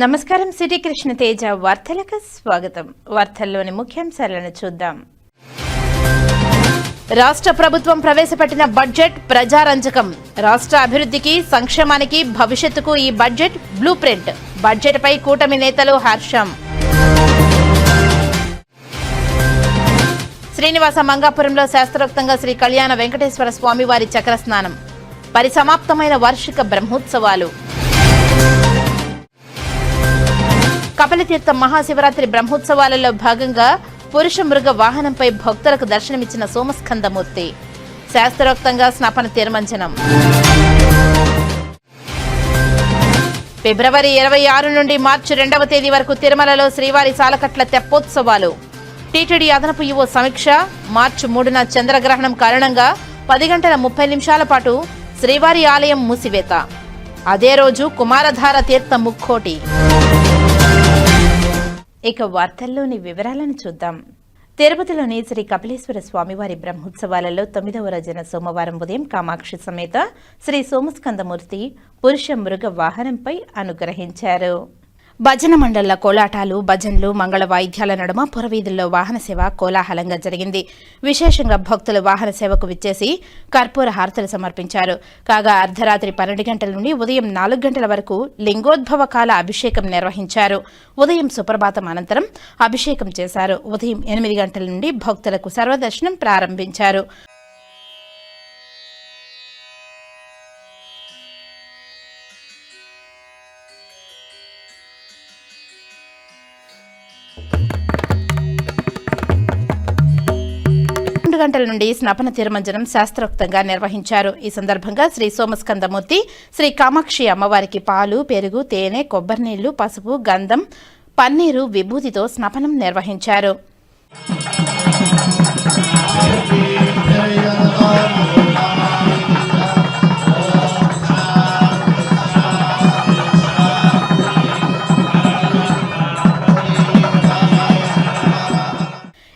నమస్కారం. సిటీ కృష్ణ తేజ వార్తలకు స్వాగతం. వార్తల్లోని ముఖ్యాంశాలను చూద్దాం. రాష్ట్ర ప్రభుత్వం ప్రవేశపెట్టిన బడ్జెట్ ప్రజారంజకం. రాష్ట్ర అభివృద్ధికి, సంక్షేమానికి, భవిష్యత్తుకు ఈ బడ్జెట్ బ్లూ ప్రింట్. బడ్జెట్పై కూటమి నేతలు హర్షం. శ్రీనివాస మంగాపురంలో శాస్త్రోక్తంగా శ్రీ కళ్యాణ వెంకటేశ్వర స్వామివారి చక్రస్నానం. పరిసమాప్తమైన వార్షిక బ్రహ్మోత్సవాలు. కపిలతీర్థం మహాశివరాత్రి బ్రహ్మోత్సవాలలో భాగంగా పురుష మృగ వాహనంపై భక్తులకు దర్శనమిచ్చిన సోమస్కందమూర్తి. శాస్త్రోక్తంగా స్నపన తిరుమంజనం. ఫిబ్రవరి 26 నుండి మార్చి 2వ తేదీ వరకు తిరుమలలో శ్రీవారి సాలకట్ల తెప్పోత్సవాలు. టీటీడీ అదనపు ఈవో సమీక్ష. మార్చి 3న చంద్రగ్రహణం కారణంగా 10 గంటల 30 నిమిషాల పాటు శ్రీవారి ఆలయం మూసివేత. అదే రోజు కుమారధార తీర్థ ముక్కోటి. ఇక వార్తల్లోని వివరాలను చూద్దాం. తిరుపతిలోని శ్రీ కపిలేశ్వర స్వామివారి బ్రహ్మోత్సవాలలో 9వ రోజున సోమవారం ఉదయం కామాక్షి సమేత శ్రీ సోమస్కందమూర్తి పురుష మృగ వాహనంపై అనుగ్రహించారు. భజన మండళ్ల కోలాటాలు, భజన్లు, మంగళ వాయిద్యాల నడుమ పురవీధుల్లో వాహన సేవ కోలాహలంగా జరిగింది. విశేషంగా భక్తులు వాహన సేవకు విచ్చేసి కర్పూర హారతులు సమర్పించారు. కాగా అర్ధరాత్రి 12 గంటల నుండి ఉదయం 4 గంటల వరకు లింగోద్భవ కాల అభిషేకం నిర్వహించారు. ఉదయం సుప్రభాతం అనంతరం అభిషేకం చేశారు. ఉదయం 8 గంటల నుండి భక్తులకు సర్వదర్శనం ప్రారంభించారు. గంటల నుండి స్నపన తిరుమంజనం శాస్త్రోక్తంగా నిర్వహించారు. ఈ సందర్భంగా శ్రీ సోమస్కందమూర్తి, శ్రీ కామాక్షి అమ్మవారికి పాలు, పెరుగు, తేనె, కొబ్బరి నీళ్లు, పసుపు, గంధం, పన్నీరు, విభూతితో స్నపనం నిర్వహించారు.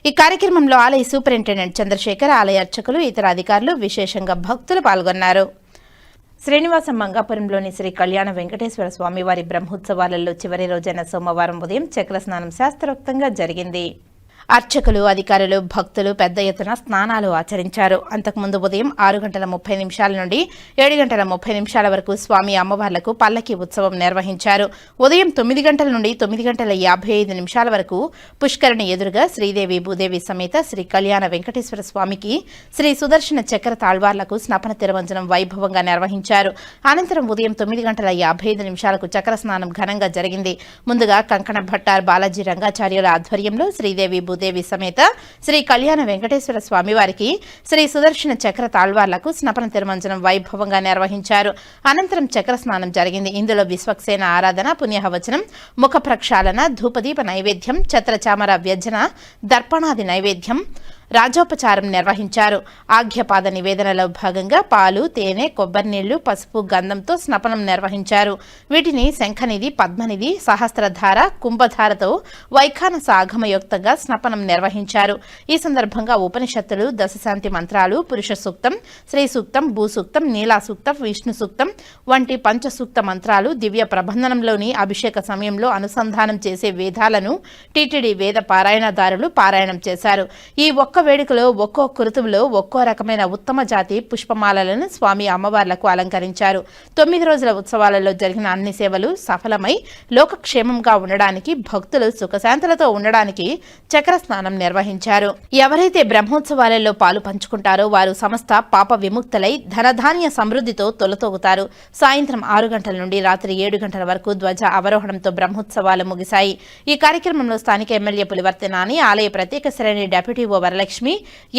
ఈ కార్యక్రమంలో ఆలయ సూపరింటెండెంట్ చంద్రశేఖర్, ఆలయ అర్చకులు, ఇతర అధికారులు, విశేషంగా భక్తులు పాల్గొన్నారు. శ్రీనివాస మంగాపురంలోని శ్రీ కళ్యాణ వెంకటేశ్వర స్వామివారి బ్రహ్మోత్సవాలలో చివరి రోజైన సోమవారం ఉదయం చక్రస్నానం శాస్త్రోక్తంగా జరిగింది. అర్చకులు, అధికారులు, భక్తులు పెద్ద ఎత్తున స్నానాలు ఆచరించారు. అంతకుముందు ఉదయం 6 గంటల 30 నిమిషాల నుండి 7 గంటల 30 నిమిషాల వరకు స్వామి అమ్మవార్లకు పల్లకి ఉత్సవం నిర్వహించారు. ఉదయం 9 గంటల నుండి 9 గంటల 55 నిమిషాల వరకు పుష్కరిణి ఎదురుగా శ్రీదేవి, భూదేవి సమేత శ్రీ కళ్యాణ వెంకటేశ్వర స్వామికి శ్రీ సుదర్శన చక్ర తాళ్వార్లకు స్నపన తిరుమంజనం వైభవంగా నిర్వహించారు. అనంతరం ఉదయం 9 గంటల 55 నిమిషాలకు చక్రస్నానం ఘనంగా జరిగింది. ముందుగా కంకణ భట్టార్ బాలాజీ రంగాచార్యుల ఆధ్వర్యంలో శ్రీదేవి, భూదేవి సమేత శ్రీ కళ్యాణ వెంకటేశ్వర స్వామివారికి శ్రీ సుదర్శన చక్ర తాళ్వార్లకు స్నపన తిరుమంజనం వైభవంగా నిర్వహించారు. అనంతరం చక్ర స్నానం జరిగింది. ఇందులో విశ్వక్సేన ఆరాధన, పుణ్యహవచనం, ముఖ ప్రక్షాళన, ధూపదీప నైవేద్యం, ఛత్రచామర వ్యజన, దర్పణాది నైవేద్యం, రాజోపచారం నిర్వహించారు. ఆఘ్యపాద నివేదనలో భాగంగా పాలు, తేనె, కొబ్బరి నీళ్లు, పసుపు, గంధంతో స్నపనం నిర్వహించారు. వీటిని శంఖనిధి, పద్మనిధి, సహస్రధార, కుంభధారతో వైఖానస ఆగమయుక్తంగా స్నపనం నిర్వహించారు. ఈ సందర్భంగా ఉపనిషత్తులు, దశశాంతి మంత్రాలు, పురుష సూక్తం, శ్రీ సూక్తం, భూసూక్తం, నీలా సూక్తం, విష్ణు సూక్తం వంటి పంచసూక్త మంత్రాలు దివ్య ప్రబంధనంలోని అభిషేక సమయంలో అనుసంధానం చేసే వేదాలను టీటీడీ వేద పారాయణదారులు పారాయణం చేశారు. ఈ ఒక్క వేడుకలో ఒక్కో కృతువులో ఒక్కో రకమైన ఉత్తమ జాతి పుష్పమాలలను స్వామి అమ్మవార్లకు అలంకరించారు. 9 రోజుల ఉత్సవాలలో జరిగిన అన్ని సేవలు సఫలమై లోకక్షేమంగా ఉండడానికి, భక్తులు సుఖశాంతులతో ఉండడానికి చక్ర స్నానం నిర్వహించారు. ఎవరైతే బ్రహ్మోత్సవాలలో పాలు పంచుకుంటారో వారు సమస్త పాప విముక్తులై ధనధాన్య సమృద్ధితో తొలతూగుతారు. సాయంత్రం 6 గంటల నుండి రాత్రి 7 గంటల వరకు ధ్వజ అవరోహణంతో బ్రహ్మోత్సవాలు ముగిశాయి. ఈ కార్యక్రమంలో స్థానిక ఎమ్మెల్యే పులివర్తె నాని, ఆలయ ప్రత్యేక శ్రేణి deputy EO Varalakshmi,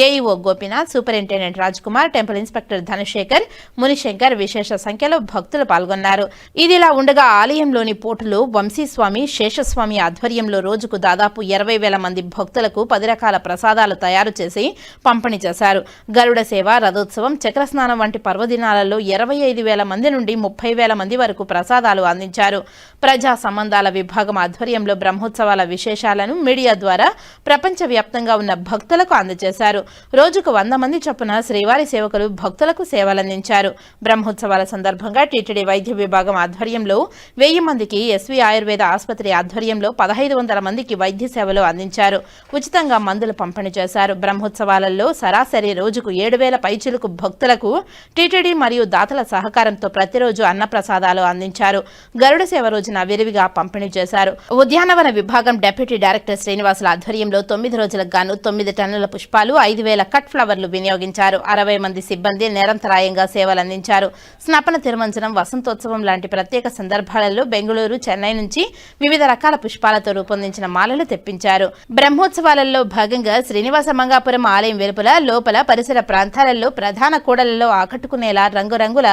AEO Gopinath, superintendent Raj Kumar, temple inspector Dhanasekhar, Munishankar విశేష సంఖ్యలో భక్తులు పాల్గొన్నారు. ఇదిలా ఉండగా ఆలయంలోని పోటులో వంశీస్వామి, శేషస్వామి ఆధ్వర్యంలో రోజుకు దాదాపు 20,000 మంది భక్తులకు 10 రకాల ప్రసాదాలు తయారు చేసి పంపిణీ చేశారు. గరుడ సేవ, రథోత్సవం, చక్రస్నానం వంటి పర్వదినాలలో 25,000 మంది నుండి 30,000 మంది వరకు ప్రసాదాలు అందించారు. ప్రజా సంబంధాల విభాగం ఆధ్వర్యంలో బ్రహ్మోత్సవాల విశేషాలను మీడియా ద్వారా ప్రపంచవ్యాప్తంగా ఉన్న భక్తులకు అందజేశారు. రోజుకు 100 మంది చొప్పున శ్రీవారి సేవకులు భక్తులకు సేవలందించారు. బ్రహ్మోత్సవాల సందర్భంగా టీటీడీ వైద్య విభాగం ఆధ్వర్యంలో 1000 మందికి, ఎస్వి ఆయుర్వేద ఆసుపత్రి ఆధ్వర్యంలో 1500 మందికి వైద్య సేవలు అందించారు. ఉచితంగా మందులు పంపిణీ చేశారు. బ్రహ్మోత్సవాలలో సరాసరి రోజుకు 7000 పైచిలుకు భక్తులకు టీటీడీ మరియు దాతల సహకారంతో ప్రతిరోజు అన్నప్రసాదాలు అందించారు. గరుడ సేవ రోజున విరివిగా పంపిణీ చేశారు. ఉద్యానవన విభాగం డెప్యూటీ డైరెక్టర్ శ్రీనివాసుల ఆధ్వర్యంలో 9 రోజులకు గాను 9 టన్నుల పుష్పాలు, 5000 కట్ ఫ్లవర్లు వినియోగించారు. 60 మంది సిబ్బంది నిరంతరాయంగా సేవలందించారు. స్నపన తిరుమంజనం, వసంతోత్సవం లాంటి ప్రత్యేక సందర్భాలలో బెంగళూరు, చెన్నై నుంచి వివిధ రకాల పుష్పాలతో రూపొందించిన మాలలు తెప్పించారు. బ్రహ్మోత్సవాలలో భాగంగా శ్రీనివాస మంగాపురం ఆలయం వెలుపల, లోపల, పరిసర ప్రాంతాలలో ప్రధాన కూడలలో ఆకట్టుకునేలా రంగురంగుల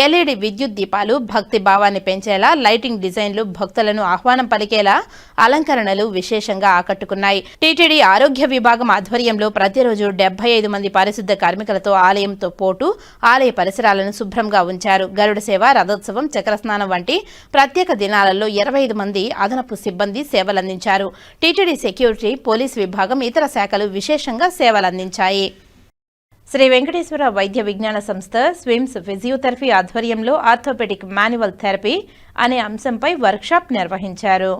ఎల్ఈడి విద్యుత్ దీపాలు, భక్తి భావాన్ని పెంచేలా లైటింగ్ డిజైన్లు, భక్తులను ఆహ్వానం పలికేలా అలంకరణలు విశేషంగా ఆకట్టుకున్నాయి. టీటీడీ ఆరోగ్య విభాగం ఆధ్వర్యంలో ప్రతిరోజు 75 మంది పారిశుద్ధ కార్మికులతో ఆలయంతో పోటు ఆలయ పరిసరాలను శుభ్రంగా ఉంచారు. గరుడ సేవ, రథోత్సవం, చక్రస్నానం వంటి ప్రత్యేక దినాలలో 25 మంది అదనపు సిబ్బంది సేవలందించారు. టీటీడీ సెక్యూరిటీ, పోలీస్ విభాగం, ఇతర శాఖలు విశేషంగా సేవలందించాయి. శ్రీ వెంకటేశ్వర వైద్య విజ్ఞాన సంస్థ స్విమ్స్ ఫిజియోథెరపీ ఆధ్వర్యంలో ఆర్థోపెడిక్ మాన్యువల్ థెరపీ అనే అంశంపై వర్క్షాప్ నిర్వహించారు.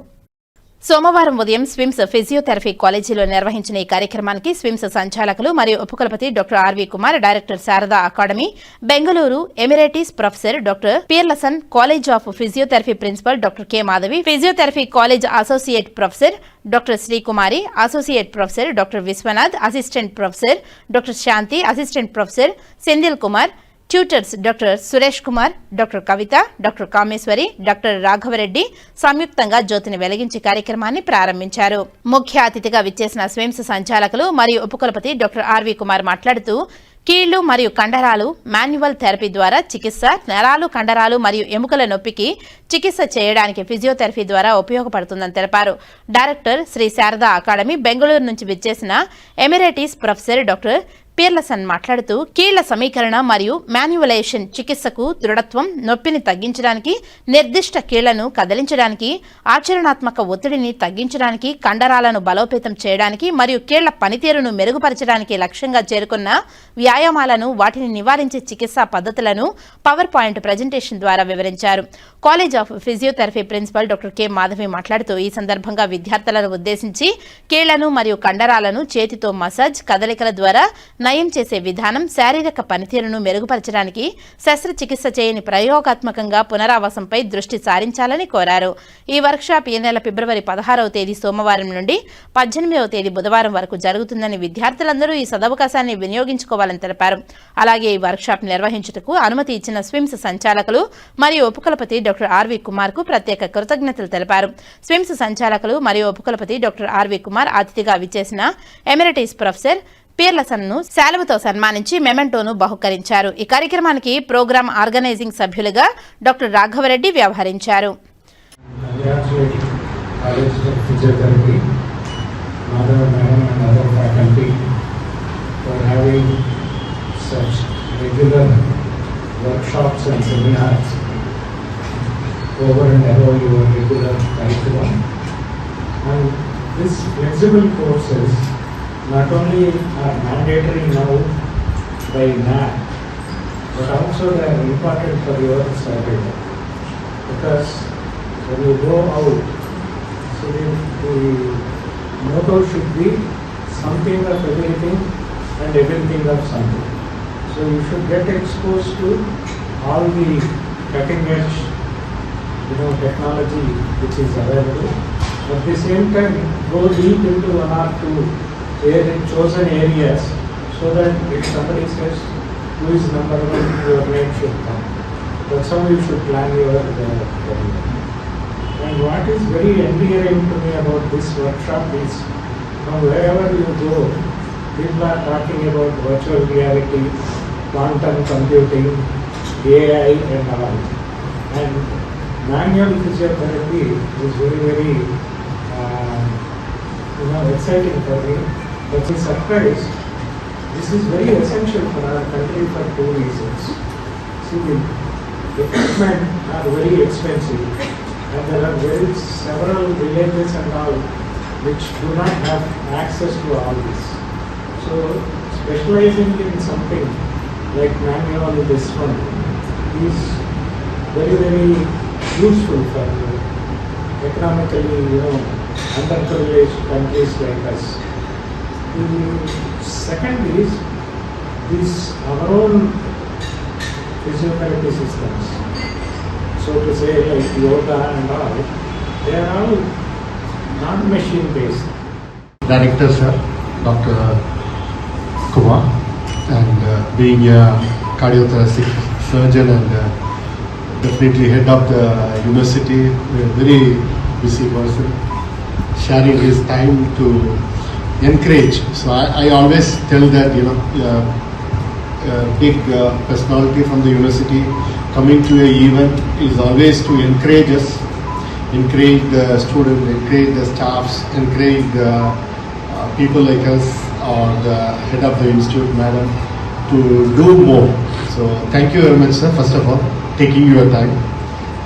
సోమవారం ఉదయం స్విమ్స్ ఫిజియోథెరపీ కాలేజీలో నిర్వహించిన ఈ కార్యక్రమానికి స్విమ్స్ సంచాలకులు మరియు ఉపకులపతి doctor RV Kumar, director Sharada academy Bengaluru, emeritus professor doctor Pearlson, college of physiotherapy principal doctor K Madhavi, physiotherapy college associate professor doctor Srikumari, associate professor doctor Vishwanath, assistant professor doctor Shanthi, assistant professor Senthil Kumar, tutors doctor Suresh Kumar, doctor Kavitha, doctor Kameswari, doctor Raghava Reddy సంయుక్తంగా జ్యోతిని వెలిగించి కార్యక్రమాన్ని ప్రారంభించారు. ముఖ్య అతిథిగా విచ్చేసిన స్విమ్స్ సంచాలకులు మరియు ఉపకులపతి డాక్టర్ ఆర్వి కుమార్ మాట్లాడుతూ కీళ్లు మరియు కండరాలు మాన్యువల్ థెరపీ ద్వారా చికిత్స, నరాలు, కండరాలు మరియు ఎముకల నొప్పికి చికిత్స చేయడానికి ఫిజియోథెరపీ ద్వారా ఉపయోగపడుతుందని తెలిపారు. డైరెక్టర్ శ్రీ శారదా అకాడమీ బెంగళూరు నుంచి విచ్చేసిన ఎమిరేటిస్ ప్రొఫెసర్ డాక్టర్ పియర్లసన్ మాట్లాడుతూ కీళ్ల సమీకరణ మరియు మాన్యువలైజేషన్ చికిత్సకు దృఢత్వం, నొప్పిని తగ్గించడానికి, నిర్దిష్ట కీళ్లను కదిలించడానికి, ఆచరణాత్మక ఒత్తిడిని తగ్గించడానికి, కండరాలను బలోపేతం చేయడానికి మరియు కీళ్ల పనితీరును మెరుగుపరచడానికి లక్ష్యంగా చేరుకున్న వ్యాయామాలను, వాటిని నివారించే చికిత్సా పద్ధతులను పవర్ పాయింట్ ప్రజెంటేషన్ ద్వారా వివరించారు. College of physiotherapy principal doctor K Madhavi మాట్లాడుతూ ఈ సందర్భంగా విద్యార్థులను ఉద్దేశించి కీళ్లను మరియు కండరాలను చేతితో మసాజ్, కదలికల ద్వారా నయం చేసే విధానం, శారీరక పనితీరును మెరుగుపరచడానికి శస్త్రచికిత్స చేయని ప్రయోగాత్మకంగా పునరావాసంపై దృష్టి సారించాలని కోరారు. ఈ వర్క్షాప్ ఈ నెల ఫిబ్రవరి 16వ తేదీ సోమవారం నుండి 18వ తేదీ బుధవారం వరకు జరుగుతుందని విద్యార్థులందరూ ఈ సదవకాశాన్ని వినియోగించుకోవాలని తెలిపారు. అలాగే ఈ వర్క్షాప్ నిర్వహించుటకు అనుమతి ఇచ్చిన స్విమ్స్ సంచాలకులు మరియు ఉపకులపతి డాక్టర్ ఆర్వి కుమార్ కు ప్రత్యేక కృతజ్ఞతలు తెలిపారు. స్విమ్స్ సంచాలకులు మరియు ఉపకులపతి డాక్టర్ ఆర్వి కుమార్ అతిథిగా విచ్చేసిన ఎమిరేటిస్ ప్రొఫెసర్ పియర్లసన్ను శాలువతో సన్మానించి మెమెంటోను బహుకరించారు. ఈ కార్యక్రమానికి ప్రోగ్రామ్ ఆర్గనైజింగ్ సభ్యులుగా డాక్టర్ రాఘవరెడ్డి వ్యవహరించారు. Not only are mandatory now by NAC, but also they are important for your survival. Because when you go out, so the motto should be something of everything and everything of something. So you should get exposed to all the cutting edge, technology which is available. At the same time, go deep into one or two chosen areas, so that if somebody says who is number one, your name should come. That's how you should plan your career. And what is very endearing to me about this workshop is, wherever you go, people are talking about virtual reality, quantum computing, AI and all. And manual physiotherapy is very, very exciting for me. But in surprise, this is very essential for our country for two reasons. See, the equipment are very expensive, and there are several villages and all which do not have access to all this. So So specializing in something like manual, this one is very, very useful for economically, underprivileged countries like us. The second is this our own physiotherapy systems, so to say, like yoga and all, they are all not machine based. Director sir, Dr. Kumar, and being a cardiothoracic surgeon and definitely head of the university, a very busy person, sharing his time to encourage. So I always tell that, big personality from the university coming to an event is always to encourage us, encourage the students, encourage the staffs, encourage the people like us or the head of the institute, madam, to do more. So thank you very much, sir, first of all, taking your time.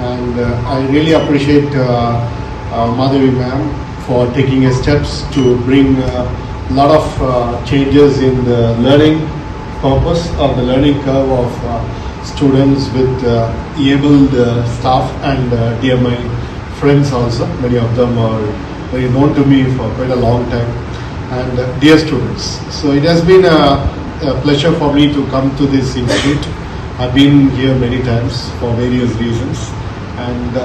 And I really appreciate Madhavi ma'am for taking steps to bring a lot of changes in the learning purpose or the learning curve of students with abled staff and dear my friends also. Many of them are very known to me for quite a long time, and dear students. So it has been a pleasure for me to come to this institute. I've been here many times for various reasons, and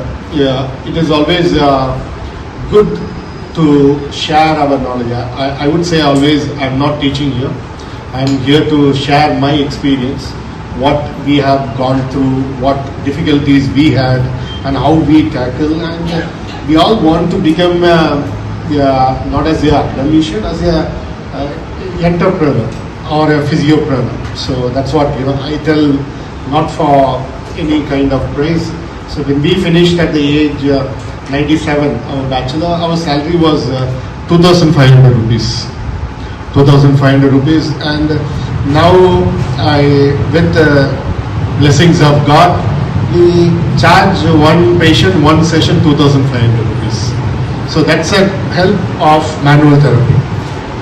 it is always good to share our knowledge. I would say always I'm not teaching here. I'm here to share my experience, what we have gone through, what difficulties we had, and how we tackle. And we all want to become not as a academician, as a entrepreneur or a physiopreneur. So that's what I tell, not for any kind of praise. So when we finished at the age 97, our bachelor, our salary was 2,500 rupees. 2,500 rupees, and now with the blessings of God, we charge one patient, one session, 2,500 rupees. So that's a help of manual therapy.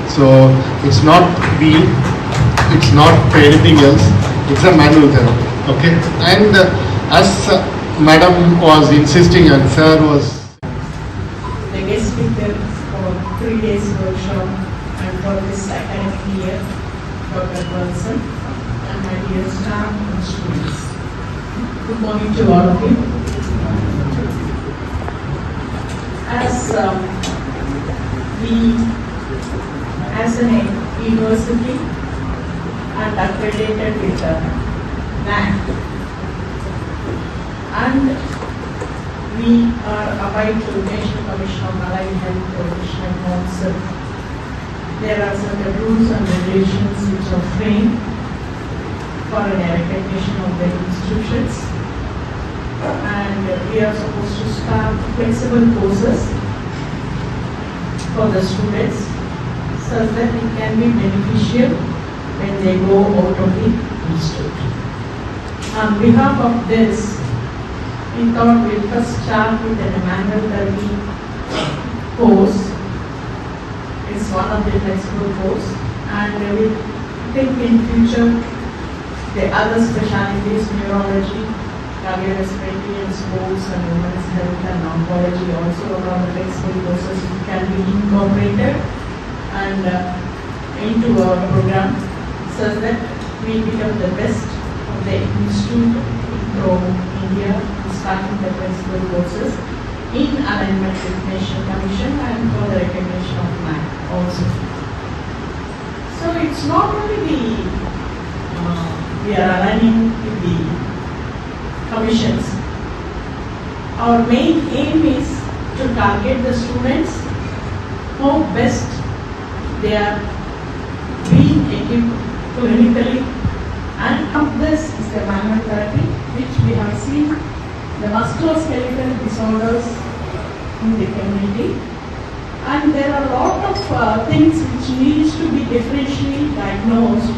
So it's not wheel, it's not anything else, it's a manual therapy. Okay, and as madam was insisting and sir was the guest speaker for 3 days workshop and for this academic year, Dr. Wilson, and my dear staff and students. Good morning to all of you. As an university and accredited with NAC, and we are abide to National Commission on Allied Health Professional Council. There are certain rules and regulations which are framed for a recognition of the institutions, and we are supposed to start flexible courses for the students so that it can be beneficial when they go out of the institute. On behalf of this, we thought we'll first start with an manual therapy course. It's one of the flexible course, and we think in future the other specialties, neurology, cardiorespiratory and sports and women's health and oncology, also one of the flexible courses can be incorporated and into our program so that we become the best of the institute from India, starting the flexible courses in alignment with National Commission and for the recognition of NAC also. So it's not only we are aligning with the commissions. Our main aim is to target the students how best they are being equipped clinically, and of this is the manual therapy, which we have seen the musculoskeletal disorders in the community, and there are a lot of things which needs to be differentially diagnosed.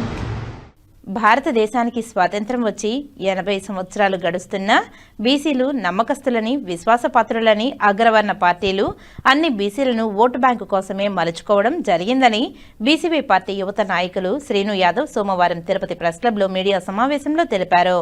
భారతదేశానికి స్వాతంత్ర్యం వచ్చి 80 సంవత్సరాలు గడుస్తున్నా బీసీలు నమ్మకస్తులని, విశ్వాసపాత్రులని అగ్రవర్ణ పార్టీలు అన్ని బీసీలను ఓటు బ్యాంకు కోసమే మలుచుకోవడం జరిగిందని బీసీవై పార్టీ యువత నాయకులు శ్రీను యాదవ్ సోమవారం తిరుపతి ప్రెస్ క్లబ్లో మీడియా సమావేశంలో తెలిపారు.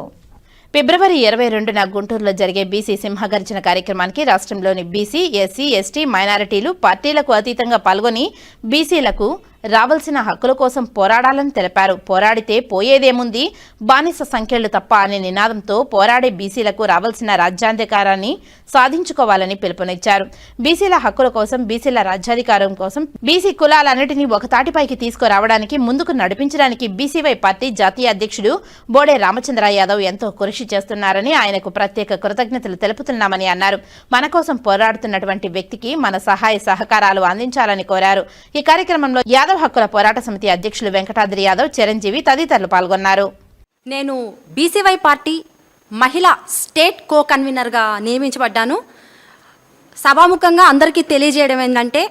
ఫిబ్రవరి 22న గుంటూరులో జరిగే బీసీ సింహగర్జన కార్యక్రమానికి రాష్ట్రంలోని బీసీ, ఎస్సీ, ఎస్టీ, మైనారిటీలు పార్టీలకు అతీతంగా పాల్గొని బీసీలకు రావాల్సిన హక్కుల కోసం పోరాడాలని తెలిపారు. పోరాడితే పోయేదేముంది, బానిస సంఖ్యలు తప్ప అనే నినాదంతో పోరాడే బీసీలకు రావాల్సిన రాజ్యాధికారాన్ని సాధించుకోవాలని పిలుపునిచ్చారు. బీసీల హక్కుల కోసం, బీసీల రాజ్యాధికారం కోసం బీసీ కులాలన్నిటినీ ఒక తాటిపైకి తీసుకురావడానికి, ముందుకు నడిపించడానికి బీసీవై పార్టీ జాతీయ అధ్యక్షుడు బోడే రామచంద్ర యాదవ్ ఎంతో కృషి చేస్తున్నారని, ఆయనకు ప్రత్యేక కృతజ్ఞతలు తెలుపుతున్నామని అన్నారు. మన కోసం పోరాడుతున్నటువంటి వ్యక్తికి మన సహాయ సహకారాలు అందించాలని కోరారు. ఈ కార్యక్రమంలో యాదవ్ హక్కుల పోరాట సమితి అధ్యక్షులు వెంకటాద్రి యాదవ్, చిరంజీవి తదితరులు పాల్గొన్నారు. నేను బీసీవై పార్టీ మహిళా స్టేట్ కో కన్వీనర్గా నియమించబడ్డాను. సభాముఖంగా అందరికీ తెలియజేయడం ఏంటంటే,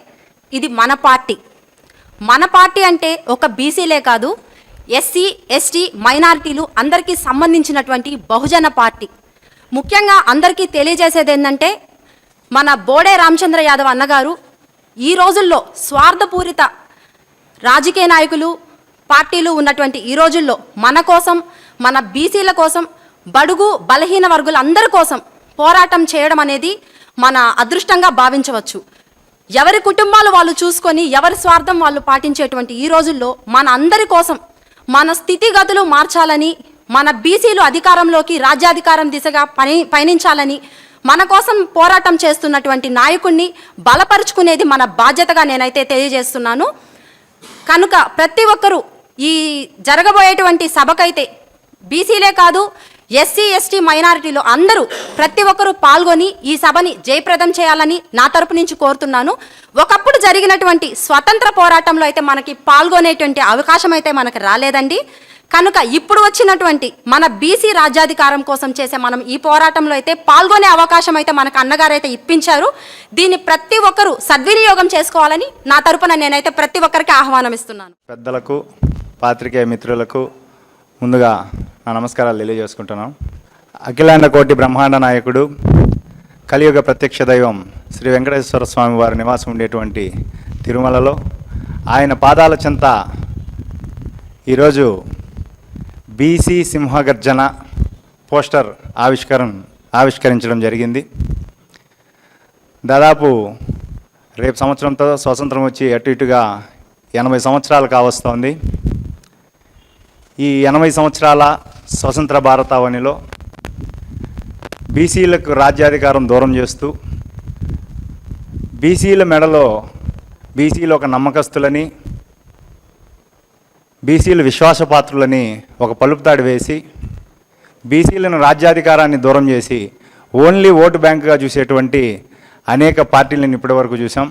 ఇది మన పార్టీ. మన పార్టీ అంటే ఒక బీసీలే కాదు, ఎస్సీ, ఎస్టీ, మైనారిటీలు అందరికీ సంబంధించినటువంటి బహుజన పార్టీ. ముఖ్యంగా అందరికీ తెలియజేసేది ఏంటంటే, మన బోడే రామచంద్ర యాదవ్ అన్నగారు ఈ రోజుల్లో స్వార్థపూరిత రాజకీయ నాయకులు, పార్టీలు ఉన్నటువంటి ఈ రోజుల్లో మన కోసం, మన బీసీల కోసం, బడుగు బలహీన వర్గులందరి కోసం పోరాటం చేయడం అనేది మన అదృష్టంగా భావించవచ్చు. ఎవరి కుటుంబాలు వాళ్ళు చూసుకొని, ఎవరి స్వార్థం వాళ్ళు పాటించేటువంటి ఈ రోజుల్లో మన అందరి కోసం మన స్థితిగతులు మార్చాలని, మన బీసీలు అధికారంలోకి, రాజ్యాధికారం దిశగా పయనించాలని, మన కోసం పోరాటం చేస్తున్నటువంటి నాయకుడిని బలపరుచుకునేది మన బాధ్యతగా నేనైతే తెలియజేస్తున్నాను. కనుక ప్రతి ఒక్కరూ ఈ జరగబోయేటువంటి సభకైతే బీసీలే కాదు, ఎస్సీ, ఎస్టీ, మైనారిటీలు అందరూ ప్రతి ఒక్కరూ పాల్గొని ఈ సభని జయప్రదం చేయాలని నా తరపు నుంచి కోరుతున్నాను. ఒకప్పుడు జరిగినటువంటి స్వతంత్ర పోరాటంలో అయితే మనకి పాల్గొనేటువంటి అవకాశం అయితే మనకు రాలేదండి. కనుక ఇప్పుడు వచ్చినటువంటి మన బీసీ రాజ్యాధికారం కోసం చేసే మనం ఈ పోరాటంలో అయితే పాల్గొనే అవకాశం అయితే మనకు అన్నగారు అయితే ఇప్పించారు. దీన్ని ప్రతి ఒక్కరూ సద్వినియోగం చేసుకోవాలని నా తరపున నేనైతే ప్రతి ఒక్కరికి ఆహ్వానం ఇస్తున్నాను. పెద్దలకు, పాత్రికేయ మిత్రులకు ముందుగా నా నమస్కారాలు తెలియజేసుకుంటున్నాం. అఖిలాండ కోటి బ్రహ్మాండ నాయకుడు, కలియుగ ప్రత్యక్ష దైవం శ్రీ వెంకటేశ్వర స్వామి వారి నివాసం ఉండేటువంటి తిరుమలలో ఆయన పాదాల చెంత ఈరోజు బీసీ సింహగర్జన పోస్టర్ ఆవిష్కరించడం జరిగింది. దాదాపు రేపు సంవత్సరంతో స్వాతంత్రం వచ్చి అటు ఇటుగా 80 సంవత్సరాలు కావస్తోంది. ఈ 80 సంవత్సరాల స్వతంత్ర భారతావనిలో బీసీలకు రాజ్యాధికారం దూరం చేస్తూ, బీసీల మెడలో బీసీలు ఒక నమ్మకస్తులని, బీసీలు విశ్వాసపాత్రులని ఒక పలుపుతాడు వేసి, బీసీలను రాజ్యాధికారాన్ని దూరం చేసి ఓన్లీ ఓటు బ్యాంకుగా చూసేటువంటి అనేక పార్టీలను ఇప్పటివరకు చూసాం.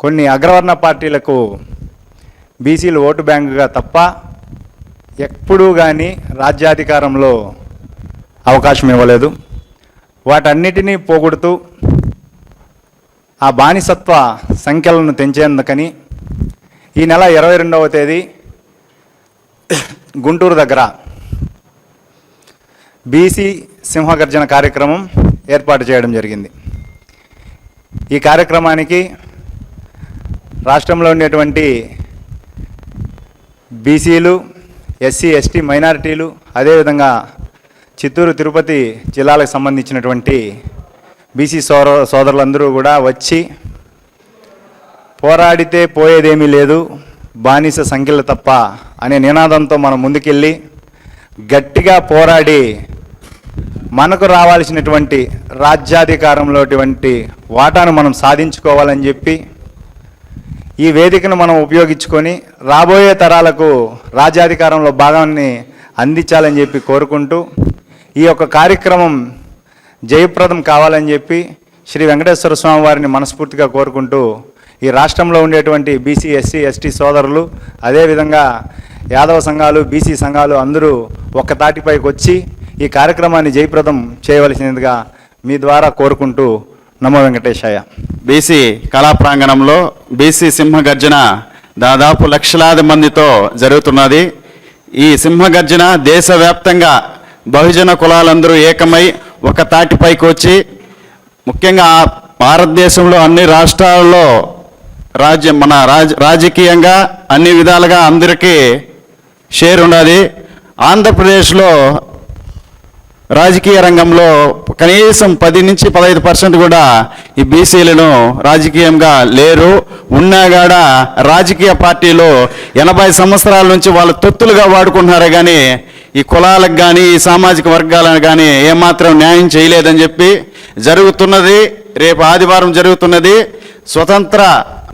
కొన్ని అగ్రవర్ణ పార్టీలకు బీసీలు ఓటు బ్యాంకుగా తప్ప ఎప్పుడూ కానీ రాజ్యాధికారంలో అవకాశం ఇవ్వలేదు. వాటన్నిటినీ పోగొడుతూ ఆ బానిసత్వ సంఖ్యలను తెంచేందుకని ఈ నెల 22వ తేదీ గుంటూరు దగ్గర బీసీ సింహగర్జన కార్యక్రమం ఏర్పాటు చేయడం జరిగింది. ఈ కార్యక్రమానికి రాష్ట్రంలో ఉండేటువంటి బీసీలు, ఎస్సీ, ఎస్టీ, మైనారిటీలు, అదేవిధంగా చిత్తూరు, తిరుపతి జిల్లాలకు సంబంధించినటువంటి బీసీ సోదరులందరూ కూడా వచ్చి, పోరాడితే పోయేదేమీ లేదు, బానిస సంఖ్యలు తప్ప అనే నినాదంతో మనం ముందుకెళ్ళి గట్టిగా పోరాడి మనకు రావాల్సినటువంటి రాజ్యాధికారంలోటువంటి వాటాను మనం సాధించుకోవాలని చెప్పి ఈ వేదికను మనం ఉపయోగించుకొని రాబోయే తరాలకు రాజ్యాధికారంలో భాగాన్ని అందించాలని చెప్పి కోరుకుంటూ, ఈ యొక్క కార్యక్రమం జయప్రదం కావాలని చెప్పి శ్రీ వెంకటేశ్వర స్వామి వారిని మనస్ఫూర్తిగా కోరుకుంటూ, ఈ రాష్ట్రంలో ఉండేటువంటి బీసీ, ఎస్సీ, ఎస్టీ సోదరులు, అదేవిధంగా యాదవ సంఘాలు, బీసీ సంఘాలు అందరూ ఒక్క తాటిపైకి వచ్చి ఈ కార్యక్రమాన్ని జయప్రదం చేయవలసినదిగా మీ ద్వారా కోరుకుంటూ, నమో వెంకటేశాయ. బీసీ కళా ప్రాంగణంలో బీసీ సింహగర్జన దాదాపు లక్షలాది మందితో జరుగుతున్నది. ఈ సింహగర్జన దేశవ్యాప్తంగా బహుజన కులాలందరూ ఏకమై ఒక తాటిపైకి వచ్చి ముఖ్యంగా భారతదేశంలో అన్ని రాష్ట్రాల్లో రాజకీయంగా అన్ని విధాలుగా అందరికీ షేర్ ఉండాలి. ఆంధ్రప్రదేశ్లో రాజకీయ రంగంలో కనీసం 10 నుంచి 15% కూడా ఈ బీసీలను రాజకీయంగా లేరు. ఉన్నా కూడా రాజకీయ పార్టీలు 80 సంవత్సరాల నుంచి వాళ్ళు తొత్తులుగా వాడుకుంటున్నారు కానీ ఈ కులాలకు కానీ ఈ సామాజిక వర్గాలను కానీ ఏమాత్రం న్యాయం చేయలేదని చెప్పి జరుగుతున్నది. రేపు ఆదివారం జరుగుతున్నది. స్వతంత్ర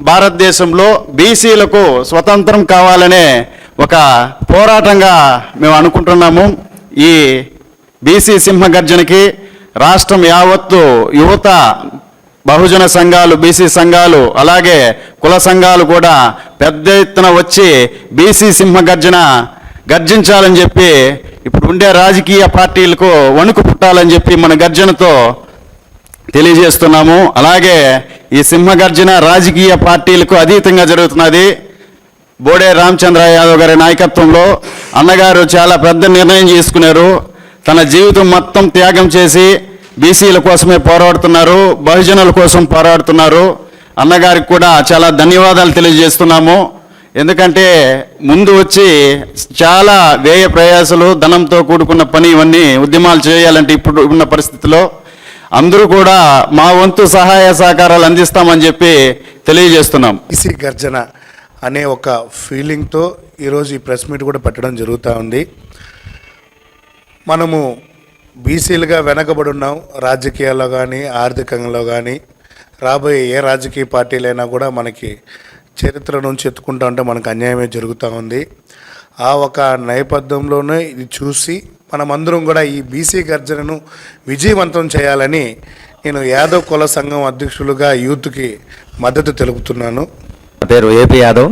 భారతదేశంలో బీసీలకు స్వతంత్రం కావాలనే ఒక పోరాటంగా మేము అనుకుంటున్నాము. ఈ బీసీ సింహగర్జనకి రాష్ట్రం యావత్తు యువత, బహుజన సంఘాలు, బీసీ సంఘాలు, అలాగే కుల సంఘాలు కూడా పెద్ద ఎత్తున వచ్చి బీసీ సింహగర్జన గర్జించాలని చెప్పి ఇప్పుడు ఉండే రాజకీయ పార్టీలకు వణుకు పుట్టాలని చెప్పి మన గర్జనతో తెలియజేస్తున్నాము. అలాగే ఈ సింహగర్జన రాజకీయ పార్టీలకు అతీతంగా జరుగుతున్నది. బోడే రామచంద్ర యాదవ్ గారి నాయకత్వంలో అన్నగారు చాలా పెద్ద నిర్ణయం తీసుకున్నారు. తన జీవితం మొత్తం త్యాగం చేసి బీసీల కోసమే పోరాడుతున్నారు, బహుజనుల కోసం పోరాడుతున్నారు. అన్నగారికి కూడా చాలా ధన్యవాదాలు తెలియజేస్తున్నాము. ఎందుకంటే ముందు వచ్చి చాలా వ్యయ ప్రయాసాలు, ధనంతో కూడుకున్న పని, ఇవన్నీ ఉద్యమాలు చేయాలంటే ఇప్పుడు ఉన్న పరిస్థితిలో అందరూ కూడా మా వంతు సహాయ సహకారాలు అందిస్తామని చెప్పి తెలియజేస్తున్నాం. బీసీ గర్జన అనే ఒక ఫీలింగ్తో ఈరోజు ఈ ప్రెస్ మీట్ కూడా పెట్టడం జరుగుతూ ఉంది. మనము బీసీలుగా వెనకబడి ఉన్నాం, రాజకీయాల్లో కానీ ఆర్థికంలో కానీ. రాబోయే ఏ రాజకీయ పార్టీలైనా కూడా మనకి చరిత్ర నుంచి ఎత్తుకుంటా ఉంటే మనకు అన్యాయమే జరుగుతూ ఉంది. ఆ ఒక నేపథ్యంలోనే ఇది చూసి మనమందరం కూడా ఈ బీసీ గర్జనను విజయవంతం చేయాలని నేను యాదవ్ కుల సంఘం అధ్యక్షులుగా యూత్కి మద్దతు తెలుపుతున్నాను. నా పేరు ఏపీ యాదవ్,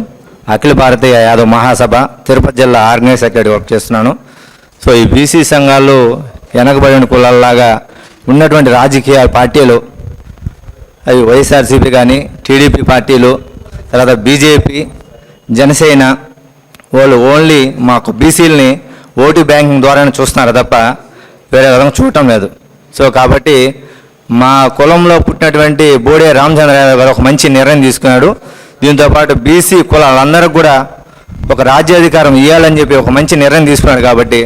అఖిల భారతీయ యాదవ్ మహాసభ తిరుపతి జిల్లా ఆర్గనైజ్ సెక్రటరీ వర్క్ చేస్తున్నాను. సో ఈ బీసీ సంఘాలు వెనకబడిన కులాల్లాగా ఉన్నటువంటి రాజకీయ పార్టీలు, అవి వైఎస్ఆర్సీపీ కానీ, టీడీపీ పార్టీలు, తర్వాత బీజేపీ, జనసేన, వాళ్ళు ఓన్లీ మాకు బీసీలని ఓటు బ్యాంకింగ్ ద్వారానే చూస్తున్నారు తప్ప వేరే విధంగా చూడటం లేదు. సో కాబట్టి మా కులంలో పుట్టినటువంటి బోడే రామచంద్ర యాదవ్ గారు ఒక మంచి నిర్ణయం తీసుకున్నాడు. దీంతోపాటు బీసీ కులాలందరికీ కూడా ఒక రాజ్యాధికారం ఇవ్వాలని చెప్పి ఒక మంచి నిర్ణయం తీసుకున్నాడు. కాబట్టి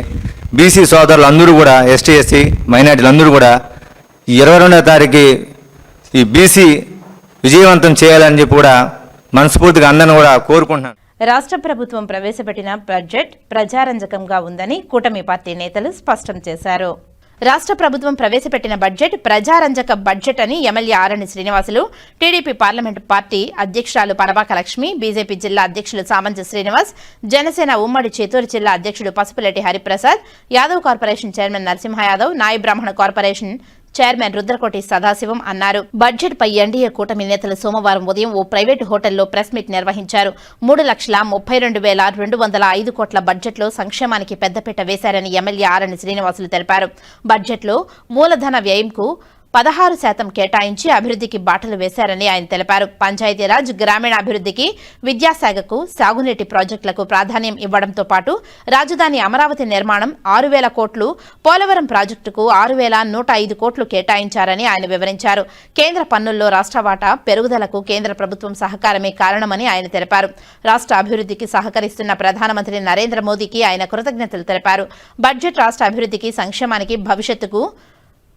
బీసీ సోదరులు అందరూ కూడా, ఎస్టీ ఎస్సీ మైనార్టీలు అందరూ కూడా 22వ తారీఖు ఈ బీసీ విజయవంతం చేయాలని చెప్పి కూడా మనస్ఫూర్తిగా అందరిని కూడా కోరుకుంటున్నాను. రాష్ట్ర ప్రభుత్వం ప్రవేశపెట్టిన బడ్జెట్ ప్రజారంజకంగా ఉందని కూటమి పార్టీ నేతలు స్పష్టం చేశారు. రాష్ట్ర ప్రభుత్వం ప్రవేశపెట్టిన బడ్జెట్ ప్రజారంజక బడ్జెట్ అని ఎమ్మెల్యే ఆరణి శ్రీనివాసులు, టీడీపీ పార్లమెంటు పార్టీ అధ్యక్షురాలు పనబాక లక్ష్మి, బీజేపీ జిల్లా అధ్యక్షులు సామంజ శ్రీనివాస్, జనసేన ఉమ్మడి చిత్తూరు జిల్లా అధ్యక్షుడు పసుపులేటి హరిప్రసాద్, యాదవ్ కార్పొరేషన్ చైర్మన్ నరసింహ యాదవ్, నాయ బ్రాహ్మణ కార్పొరేషన్ చైర్మన్ రుద్రకోటి సదాశివం అన్నారు. బడ్జెట్ పై ఎన్డీఏ కూటమి నేతలు సోమవారం ఉదయం ఓ ప్రైవేటు హోటల్లో ప్రెస్ మీట్ నిర్వహించారు. 3,32,205 కోట్ల బడ్జెట్లో సంక్షేమానికి పెద్దపీట వేశారని ఎమ్మెల్యే ఆరణి శ్రీనివాసులు తెలిపారు. బడ్జెట్లో మూలధన వ్యయంకు 16% కేటాయించి అభివృద్ధికి బాటలు వేశారని ఆయన తెలిపారు. పంచాయతీరాజ్, గ్రామీణాభివృద్ధికి, విద్యాశాఖకు, సాగునీటి ప్రాజెక్టులకు ప్రాధాన్యం ఇవ్వడంతో పాటు రాజధాని అమరావతి నిర్మాణం 6,000 కోట్లు, పోలవరం ప్రాజెక్టుకు 6,105 కోట్లు కేటాయించారని ఆయన వివరించారు. కేంద్ర పన్నుల్లో రాష్ట్ర వాటా పెరుగుదలకు కేంద్ర ప్రభుత్వం సహకారమే కారణమని ఆయన తెలిపారు. రాష్ట్ర అభివృద్ధికి సహకరిస్తున్న ప్రధానమంత్రి నరేంద్ర మోదీకి ఆయన కృతజ్ఞతలు తెలిపారు. బడ్జెట్ రాష్ట్ర అభివృద్ధికి, సంక్షేమానికి, భవిష్యత్తుకు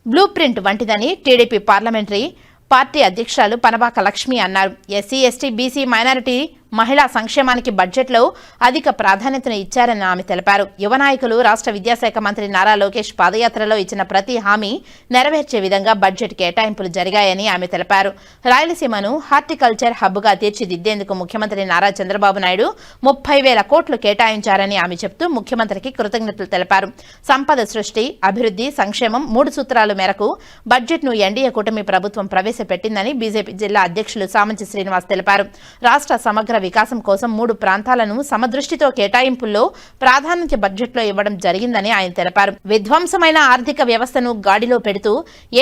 బ్లూ ప్రింట్ వంటిదని టీడీపీ పార్లమెంటరీ పార్టీ అధ్యక్షురాలు పనబాక లక్ష్మి అన్నారు. ఎస్సీ, ఎస్టీ, బీసీ, మైనారిటీ, మహిళా సంక్షేమానికి బడ్జెట్లో అధిక ప్రాధాన్యతను ఇచ్చారని ఆమె తెలిపారు. యువ నాయకులు, రాష్ట్ర విద్యాశాఖ మంత్రి నారా లోకేష్ పాదయాత్రలో ఇచ్చిన ప్రతి హామీ నెరవేర్చే విధంగా బడ్జెట్ కేటాయింపులు జరిగాయని ఆమె తెలిపారు. రాయలసీమను హార్టికల్చర్ హబ్గా తీర్చిదిద్దేందుకు ముఖ్యమంత్రి నారా చంద్రబాబు నాయుడు 30,000 కోట్లు కేటాయించారని ఆమె చెబుతూ ముఖ్యమంత్రికి కృతజ్ఞతలు తెలిపారు. సంపద సృష్టి, అభివృద్ధి, సంక్షేమం 3 సూత్రాల మేరకు బడ్జెట్ను ఎన్డీఏ కూటమి ప్రభుత్వం ప్రవేశపెట్టిందని బీజేపీ జిల్లా అధ్యక్షులు సామంచి శ్రీనివాస్ తెలిపారు. రాష్ట్ర సమగ్ర వికాసం కోసం 3 ప్రాంతాలను సమదృష్టితో కేటాయింపుల్లో ప్రాధాన్యత బడ్జెట్లో ఇవ్వడం జరిగిందని ఆయన తెలిపారు. విధ్వంసమైన ఆర్థిక వ్యవస్థను గాడిలో పెడుతూ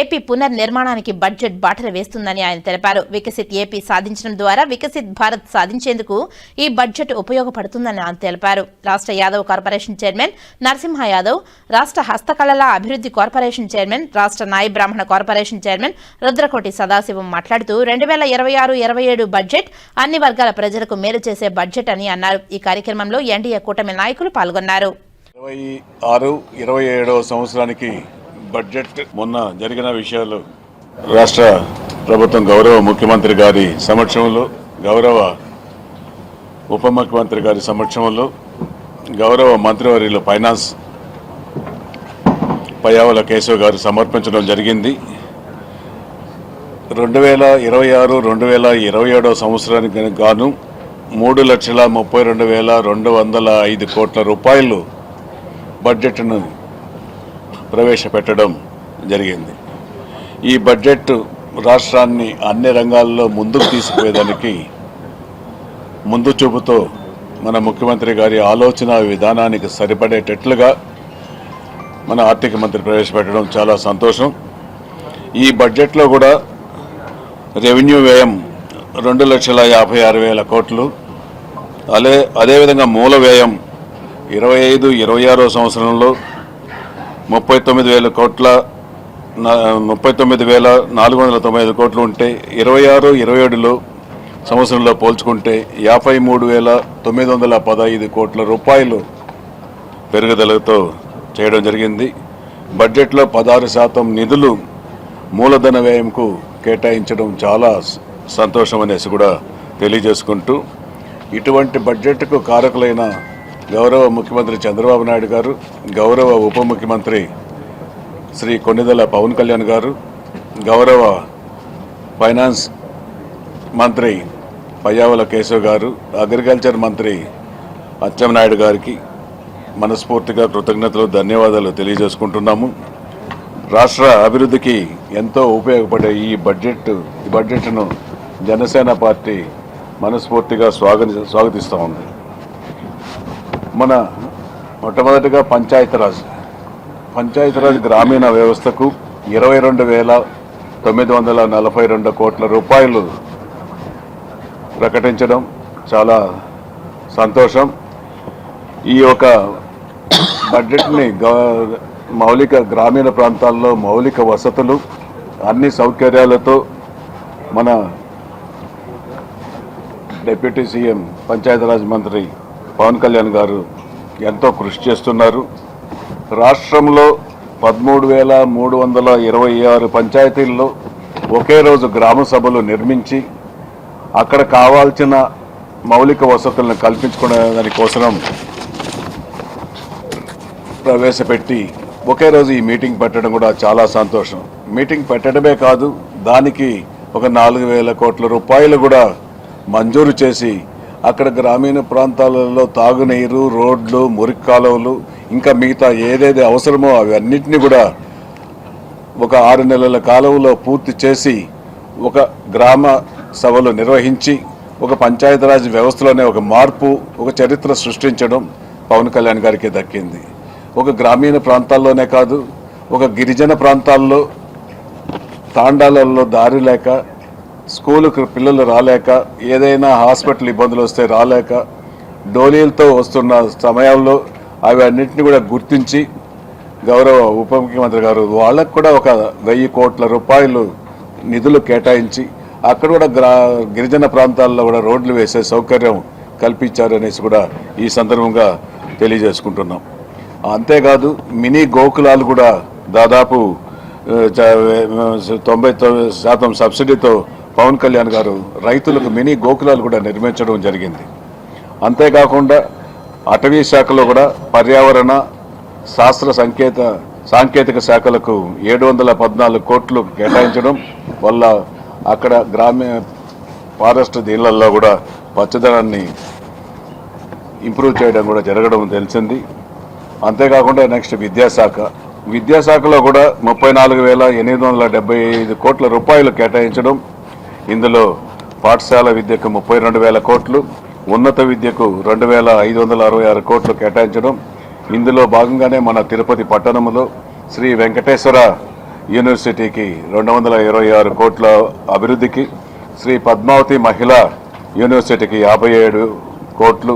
ఏపీ పునర్నిర్మాణానికి బడ్జెట్ బాటలు వేస్తుందని ఆయన తెలిపారు. వికసిత్ ఏపీ సాధించడం ద్వారా వికసిత్ భారత్ సాధించేందుకు ఈ బడ్జెట్ ఉపయోగపడుతుందని ఆయన తెలిపారు. రాష్ట్ర యాదవ్ కార్పొరేషన్ చైర్మన్ నరసింహ యాదవ్, రాష్ట్ర హస్తకళల అభివృద్ధి కార్పొరేషన్ చైర్మన్, రాష్ట్ర నాయి బ్రాహ్మణ కార్పొరేషన్ చైర్మన్ రుద్రకోటి సదాశివం మాట్లాడుతూ 2026-27 బడ్జెట్ అన్ని వర్గాల ప్రజలకు మేలు చేసే బడ్జెట్ అని అన్నారు. ఈ కార్యక్రమంలో ఎన్డీఏ కూటమి నాయకులు పాల్గొన్నారు. 26-27 సంవత్సరానికి బడ్జెట్ మొన్న జరిగిన విషయాలు రాష్ట్ర ప్రభుత్వం గౌరవ ముఖ్యమంత్రి గారి సమక్షంలో, గౌరవ ఉప ముఖ్యమంత్రి గారి సమక్షంలో, గౌరవ మంత్రివర్యులు ఫైనాన్స్ పయ్యావుల కేశవ్ గారు సమర్పించడం జరిగింది. 2026-2027 సంవత్సరానికి గాను 3,32,205 కోట్ల రూపాయలు బడ్జెట్ను ప్రవేశపెట్టడం జరిగింది. ఈ బడ్జెట్ రాష్ట్రాన్ని అన్ని రంగాల్లో ముందుకు తీసుకుపోయేదానికి ముందు చూపుతో మన ముఖ్యమంత్రి గారి ఆలోచన విధానానికి సరిపడేటట్లుగా మన ఆర్థిక మంత్రి ప్రవేశపెట్టడం చాలా సంతోషం. ఈ బడ్జెట్లో కూడా రెవెన్యూ వ్యయం 2,56,000 కోట్లు, అదేవిధంగా మూల వ్యయం 25-26 సంవత్సరంలో 39,000 కోట్ల 39,495 కోట్లు ఉంటే 26-27 సంవత్సరంలో పోల్చుకుంటే 53,915 కోట్ల రూపాయలు పెరుగుదలతో చేయడం జరిగింది. బడ్జెట్లో 16% నిధులు మూలధన వ్యయంకు కేటాయించడం చాలా సంతోషం అనేసి కూడా తెలియజేసుకుంటూ, ఇటువంటి బడ్జెట్కు కారకులైన గౌరవ ముఖ్యమంత్రి చంద్రబాబు నాయుడు గారు, గౌరవ ఉప ముఖ్యమంత్రి శ్రీ కొణిదెల పవన్ కళ్యాణ్ గారు, గౌరవ ఫైనాన్స్ మంత్రి పయ్యావుల కేశవ్ గారు, అగ్రికల్చర్ మంత్రి అచ్చెన్నాయుడు గారికి మనస్ఫూర్తిగా కృతజ్ఞతలు, ధన్యవాదాలు తెలియజేసుకుంటున్నాము. రాష్ట్ర అభివృద్ధికి ఎంతో ఉపయోగపడే ఈ బడ్జెట్ను జనసేన పార్టీ మనస్ఫూర్తిగా స్వాగతిస్తూ ఉంది. మన మొట్టమొదటిగా పంచాయతీరాజ్ గ్రామీణ వ్యవస్థకు 22,942 కోట్ల రూపాయలు ప్రకటించడం చాలా సంతోషం. ఈ యొక్క బడ్జెట్ని మౌలిక గ్రామీణ ప్రాంతాల్లో మౌలిక వసతులు, అన్ని సౌకర్యాలతో మన డిప్యూటీ సీఎం పంచాయతీరాజ్ మంత్రి పవన్ కళ్యాణ్ గారు ఎంతో కృషి చేస్తున్నారు. రాష్ట్రంలో 13,326 పంచాయతీల్లో ఒకే రోజు గ్రామ సభలు నిర్మించి అక్కడ కావాల్సిన మౌలిక వసతులను కల్పించుకునే దానికోసం ప్రవేశపెట్టి ఒకే రోజు ఈ మీటింగ్ పెట్టడం కూడా చాలా సంతోషం. మీటింగ్ పెట్టడమే కాదు, దానికి ఒక 4,000 కోట్ల రూపాయలు కూడా మంజూరు చేసి అక్కడ గ్రామీణ ప్రాంతాలలో తాగునీరు, రోడ్లు, మురికి కాలువలు, ఇంకా మిగతా ఏదైతే అవసరమో అవన్నిటినీ కూడా ఒక 6 నెలల కాలంలో పూర్తి చేసి ఒక గ్రామ సభలు నిర్వహించి ఒక పంచాయతీరాజ్ వ్యవస్థలోనే ఒక మార్పు, ఒక చరిత్ర సృష్టించడం పవన్ కళ్యాణ్ గారికి దక్కింది. ఒక గ్రామీణ ప్రాంతాల్లోనే కాదు, ఒక గిరిజన ప్రాంతాల్లో తాండాలలో దారి లేక, స్కూలుకు పిల్లలు రాలేక, ఏదైనా హాస్పిటల్ ఇబ్బందులు వస్తే రాలేక, డోలీలతో వస్తున్న సమయంలో అవి అన్నింటినీ కూడా గుర్తించి గౌరవ ఉప ముఖ్యమంత్రి గారు వాళ్ళకు కూడా ఒక 1,000 కోట్ల రూపాయలు నిధులు కేటాయించి అక్కడ కూడా గిరిజన ప్రాంతాల్లో కూడా రోడ్లు వేసే సౌకర్యం కల్పించారనేసి కూడా ఈ సందర్భంగా తెలియజేసుకుంటున్నాం. అంతేకాదు మినీ గోకులాలు కూడా దాదాపు 99% సబ్సిడీతో పవన్ కళ్యాణ్ గారు రైతులకు మినీ గోకులాలు కూడా నిర్మించడం జరిగింది. అంతేకాకుండా అటవీ శాఖలో కూడా పర్యావరణ, శాస్త్ర సాంకేతిక శాఖలకు 714 కోట్లు కేటాయించడం వల్ల అక్కడ గ్రామీణ ఫారెస్ట్ దీనిలలో కూడా పచ్చదనాన్ని ఇంప్రూవ్ చేయడం కూడా జరగడం తెలిసింది. అంతేకాకుండా నెక్స్ట్ విద్యాశాఖలో కూడా 34,875 కోట్ల రూపాయలు కేటాయించడం, ఇందులో పాఠశాల విద్యకు 32,000 కోట్లు, ఉన్నత విద్యకు 2,566 కోట్లు కేటాయించడం. ఇందులో భాగంగానే మన తిరుపతి పట్టణంలో శ్రీ వెంకటేశ్వర యూనివర్సిటీకి 226 కోట్ల అభివృద్ధికి, శ్రీ పద్మావతి మహిళా యూనివర్సిటీకి 57 కోట్లు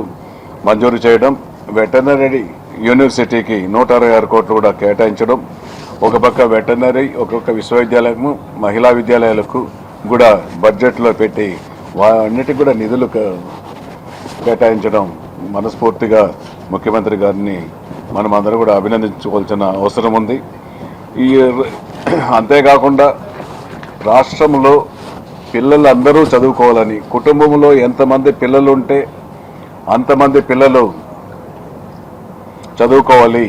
మంజూరు చేయడం, వెటర్నరీ యూనివర్సిటీకి 166 కోట్లు కూడా కేటాయించడం. ఒక పక్క వెటర్నరీ, ఒక్కొక్క విశ్వవిద్యాలయము, మహిళా విద్యాలయాలకు కూడా బడ్జెట్లో పెట్టి అన్నిటికీ కూడా నిధులు కేటాయించడం మనస్ఫూర్తిగా ముఖ్యమంత్రి గారిని మనం అందరూ కూడా అభినందించుకోవాల్సిన అవసరం ఉంది. అంతేకాకుండా రాష్ట్రంలో పిల్లలందరూ చదువుకోవాలని, కుటుంబంలో ఎంతమంది పిల్లలు ఉంటే అంతమంది పిల్లలు చదువుకోవాలి,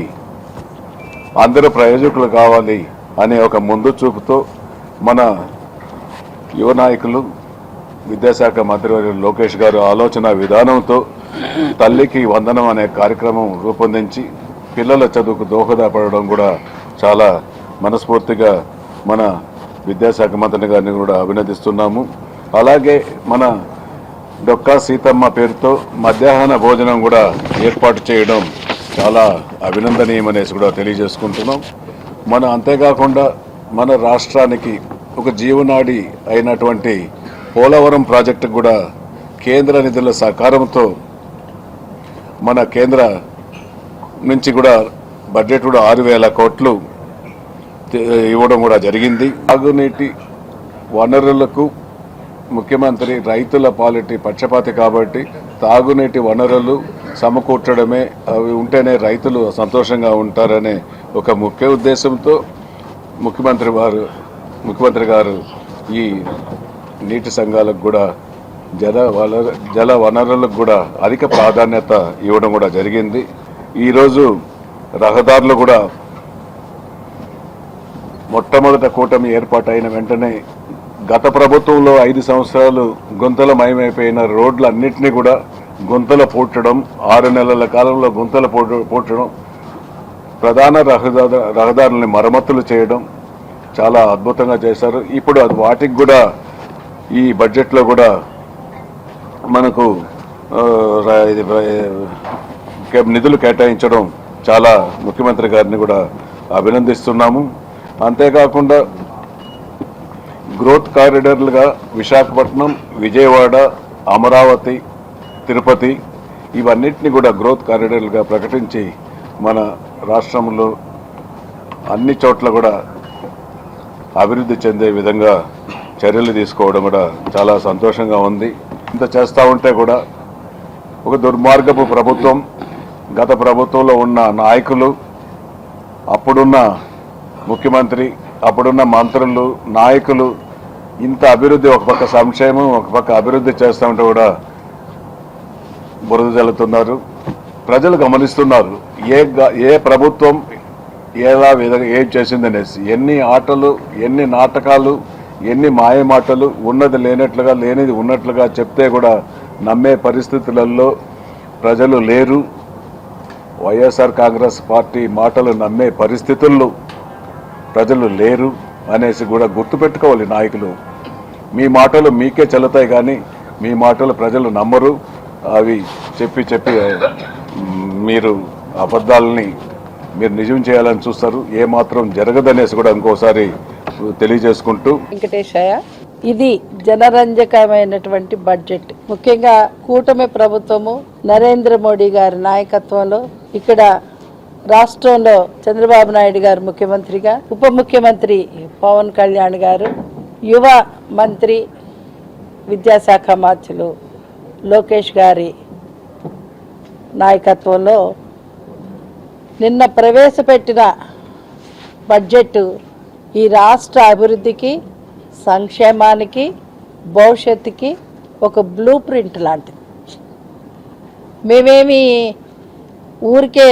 అందరూ ప్రయోజకులు కావాలి అనే ఒక ముందు చూపుతో మన యువ నాయకులు విద్యాశాఖ మంత్రివర్యులు లోకేష్ గారు ఆలోచన విధానంతో తల్లికి వందనం అనే కార్యక్రమం రూపొందించి పిల్లల చదువుకు దోహదపడడం కూడా చాలా మనస్ఫూర్తిగా మన విద్యాశాఖ మంత్రి గారిని కూడా అభినందిస్తున్నాము. అలాగే మన డొక్కా సీతమ్మ పేరుతో మధ్యాహ్న భోజనం కూడా ఏర్పాటు చేయడం చాలా అభినందనీయమనేసి కూడా తెలియజేసుకుంటున్నాం. అంతేకాకుండా మన రాష్ట్రానికి ఒక జీవనాడి అయినటువంటి పోలవరం ప్రాజెక్టు కూడా కేంద్ర నిధుల సహకారంతో మన కేంద్ర నుంచి కూడా బడ్జెట్ కూడా 6,000 కోట్లు ఇవ్వడం కూడా జరిగింది. తాగునీటి వనరులకు ముఖ్యమంత్రి రైతుల పాలిటీ పక్షపాతి కాబట్టి తాగునీటి వనరులు సమకూర్చడమే, అవి ఉంటేనే రైతులు సంతోషంగా ఉంటారనే ఒక ముఖ్య ఉద్దేశంతో ముఖ్యమంత్రి గారు ఈ నీటి సంఘాలకు కూడా జల వనరులకు కూడా అధిక ప్రాధాన్యత ఇవ్వడం కూడా జరిగింది. ఈరోజు రహదారులు కూడా మొట్టమొదట కూటమి ఏర్పాటైన వెంటనే గత ప్రభుత్వంలో 5 సంవత్సరాలు గుంతల మయమైపోయిన రోడ్లన్నింటినీ కూడా గుంతలు పూడ్చడం, 6 నెలల కాలంలో గుంతలు పూడ్చడం, ప్రధాన రహదారులని మరమ్మతులు చేయడం చాలా అద్భుతంగా చేశారు. ఇప్పుడు వాటికి కూడా ఈ బడ్జెట్లో కూడా మనకు నిధులు కేటాయించడం చాలా ముఖ్యమంత్రి గారిని కూడా అభినందిస్తున్నాము. అంతేకాకుండా గ్రోత్ కారిడార్లుగా విశాఖపట్నం, విజయవాడ, అమరావతి, తిరుపతి ఇవన్నిటిని కూడా గ్రోత్ కారిడార్లుగా ప్రకటించి మన రాష్ట్రంలో అన్ని చోట్ల కూడా అభివృద్ధి చెందే విధంగా చర్యలు తీసుకోవడం కూడా చాలా సంతోషంగా ఉంది. ఇంత చేస్తూ ఉంటే కూడా ఒక దుర్మార్గపు ప్రభుత్వం, గత ప్రభుత్వంలో ఉన్న నాయకులు, అప్పుడున్న ముఖ్యమంత్రి, అప్పుడున్న మంత్రులు, నాయకులు ఇంత అభివృద్ధి, ఒక పక్క సంక్షేమం, ఒక పక్క అభివృద్ధి చేస్తూ ఉంటే కూడా బురద జల్లుతున్నారు. ప్రజలు గమనిస్తున్నారు ఏ ప్రభుత్వం ఎలా విధంగా ఏం చేసిందనేసి. ఎన్ని ఆటలు, ఎన్ని నాటకాలు, ఎన్ని మాయ మాటలు, ఉన్నది లేనట్లుగా లేనిది ఉన్నట్లుగా చెప్తే కూడా నమ్మే పరిస్థితులలో ప్రజలు లేరు. వైఎస్ఆర్ కాంగ్రెస్ పార్టీ మాటలు నమ్మే పరిస్థితుల్లో ప్రజలు లేరు అనేసి కూడా గుర్తుపెట్టుకోవాలి నాయకులు. మీ మాటలు మీకే చెల్లుతాయి కానీ మీ మాటలు ప్రజలు నమ్మరు. అవి చెప్పి మీరు అబద్ధాలని మీరు నిజం చేయాలని చూస్తారు. ఏమాత్రం జరగదనేసి కూడా ఇంకోసారి తెలియజేసుకుంటూ, వెంకటేశయ్య, ఇది జనరంజకమైనటువంటి బడ్జెట్. ముఖ్యంగా కూటమి ప్రభుత్వము నరేంద్ర మోడీ గారి నాయకత్వంలో ఇక్కడ రాష్ట్రంలో చంద్రబాబు నాయుడు గారు ముఖ్యమంత్రిగా, ఉప ముఖ్యమంత్రి పవన్ కళ్యాణ్ గారు, యువ మంత్రి విద్యాశాఖ మంత్రులు లోకేష్ గారి నాయకత్వంలో నిన్న ప్రవేశపెట్టిన బడ్జెట్ ఈ రాష్ట్ర అభివృద్ధికి, సంక్షేమానికి, భవిష్యత్తుకి ఒక బ్లూ ప్రింట్ లాంటిది. మేమేమి ఊరికే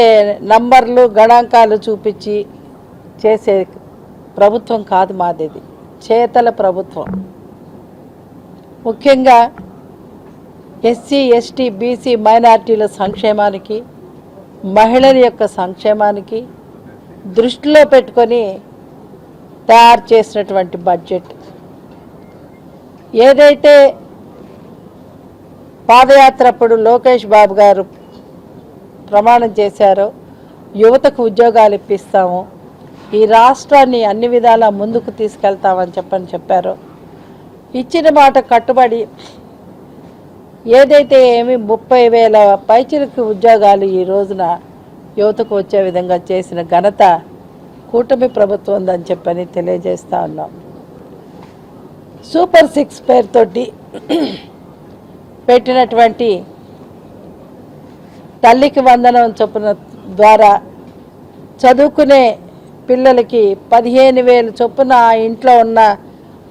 నంబర్లు, గణాంకాలు చూపించి చేసే ప్రభుత్వం కాదు మాది. చేతల ప్రభుత్వం. ముఖ్యంగా ఎస్సీ, ఎస్టీ, బీసీ, మైనారిటీల సంక్షేమానికి, మహిళల యొక్క సంక్షేమానికి దృష్టిలో పెట్టుకొని తయారు చేసినటువంటి బడ్జెట్. ఏదైతే పాదయాత్ర అప్పుడు లోకేష్ బాబు గారు ప్రమాణం చేశారో యువతకు ఉద్యోగాలు ఇప్పిస్తాము, ఈ రాష్ట్రాన్ని అన్ని విధాలా ముందుకు తీసుకెళ్తామని చెప్పారో ఇచ్చిన మాట కట్టుబడి ఏదైతే 30,000 పైచిలకు ఉద్యోగాలు ఈ రోజున యువతకు వచ్చే విధంగా చేసిన ఘనత కూటమి ప్రభుత్వం ఉందని చెప్పని తెలియజేస్తా ఉన్నాం. సూపర్ 6 పేరుతోటి పెట్టినటువంటి తల్లికి వందనం చొప్పున ద్వారా చదువుకునే పిల్లలకి 15,000 చొప్పున ఆ ఇంట్లో ఉన్న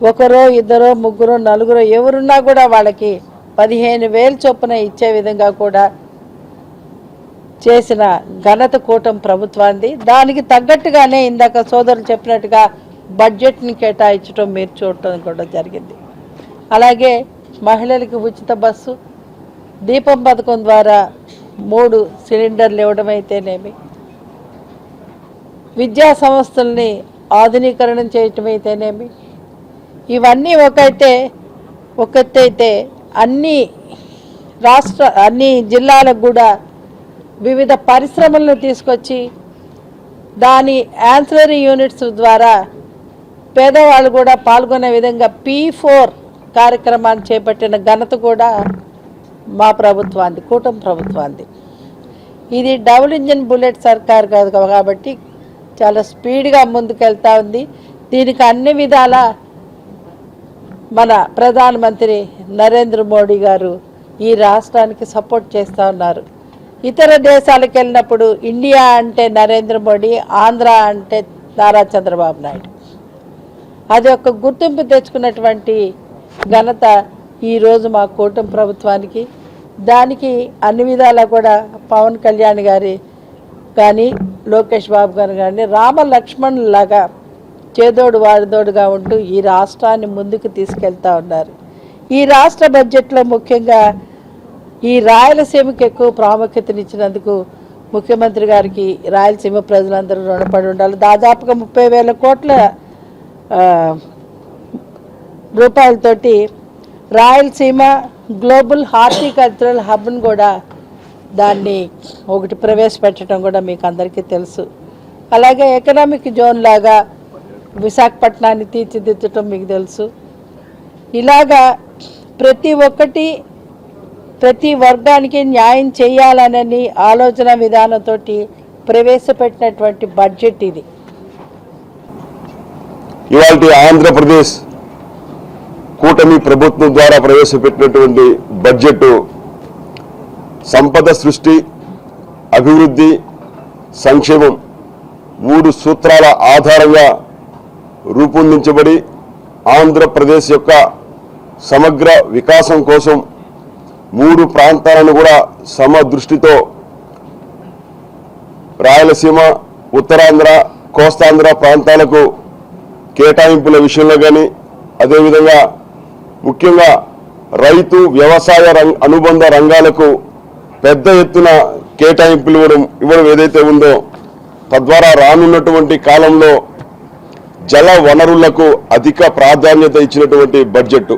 ఒకరో ఇద్దరో ముగ్గురో నలుగురో ఎవరున్నా కూడా వాళ్ళకి 15,000 చొప్పున ఇచ్చే విధంగా కూడా చేసిన ఘనత కూటమి ప్రభుత్వాన్ని. దానికి తగ్గట్టుగానే ఇందాక సోదరులు చెప్పినట్టుగా బడ్జెట్ని కేటాయించడం మీరు చూడటం కూడా జరిగింది. అలాగే మహిళలకి ఉచిత బస్సు, దీపం పథకం ద్వారా 3 సిలిండర్లు ఇవ్వడం అయితేనేమి, విద్యా సంస్థల్ని ఆధునీకరణం చేయటం అయితేనేమి, ఇవన్నీ ఒకటైతే అన్ని జిల్లాలకు కూడా వివిధ పరిశ్రమలను తీసుకొచ్చి దాని యాన్సిలరీ యూనిట్స్ ద్వారా పేదవాళ్ళు కూడా పాల్గొనే విధంగా P4 కార్యక్రమాన్ని చేపట్టిన ఘనత కూడా మా ప్రభుత్వాన్ని, కూటమి ప్రభుత్వాన్ని. ఇది డబుల్ ఇంజిన్ బుల్లెట్ సర్కార్ కాదు కాబట్టి చాలా స్పీడ్గా ముందుకెళ్తా ఉంది. దీనికి అన్ని విధాల మన ప్రధానమంత్రి నరేంద్ర మోడీ గారు ఈ రాష్ట్రానికి సపోర్ట్ చేస్తూ ఉన్నారు. ఇతర దేశాలకు వెళ్ళినప్పుడు ఇండియా అంటే నరేంద్ర మోడీ, ఆంధ్ర అంటే నారా చంద్రబాబు నాయుడు. అది ఒక గుర్తింపు తెచ్చుకున్నటువంటి ఘనత ఈరోజు మా కూటమి ప్రభుత్వానికి. దానికి అన్ని విధాలా కూడా పవన్ కళ్యాణ్ గారి కానీ లోకేష్ బాబు గారు కానీ రామ లక్ష్మణులాగా చేదోడు వాడిదోడుగా ఉంటూ ఈ రాష్ట్రాన్ని ముందుకు తీసుకెళ్తా ఉన్నారు. ఈ రాష్ట్ర బడ్జెట్లో ముఖ్యంగా ఈ రాయలసీమకి ఎక్కువ ప్రాముఖ్యతనిచ్చినందుకు ముఖ్యమంత్రి గారికి రాయలసీమ ప్రజలందరూ రుణపడి ఉండాలి. దాదాపుగా 30,000 కోట్ల రూపాయలతోటి రాయలసీమ గ్లోబల్ హార్టికల్చరల్ హబ్ను కూడా దాన్ని ఒకటి ప్రవేశపెట్టడం కూడా మీకు అందరికీ తెలుసు. అలాగే ఎకనామిక్ జోన్ లాగా విశాఖపట్నాన్ని తీర్చిదిద్దటం మీకు తెలుసు. ఇలాగా ప్రతి వర్గానికి న్యాయం చేయాలనని ఆలోచన విధానంతో ప్రవేశపెట్టినటువంటి బడ్జెట్ ఇది. ఇవాళ ఆంధ్రప్రదేశ్ కూటమి ప్రభుత్వం ద్వారా ప్రవేశపెట్టినటువంటి బడ్జెట్ సంపద సృష్టి, అభివృద్ధి, సంక్షేమం 3 సూత్రాల ఆధారంగా రూపొందించబడి ఆంధ్రప్రదేశ్ యొక్క సమగ్ర వికాసం కోసం 3 ప్రాంతాలను కూడా సమదృష్టితో రాయలసీమ, ఉత్తరాంధ్ర, కోస్తాంధ్ర ప్రాంతాలకు కేటాయింపుల విషయంలో కానీ, అదేవిధంగా ముఖ్యంగా రైతు వ్యవసాయ అనుబంధ రంగాలకు పెద్ద ఎత్తున కేటాయింపులు ఇవ్వడం ఏదైతే ఉందో, తద్వారా రానున్నటువంటి కాలంలో జల వనరులకు అధిక ప్రాధాన్యత ఇచ్చినటువంటి బడ్జెట్.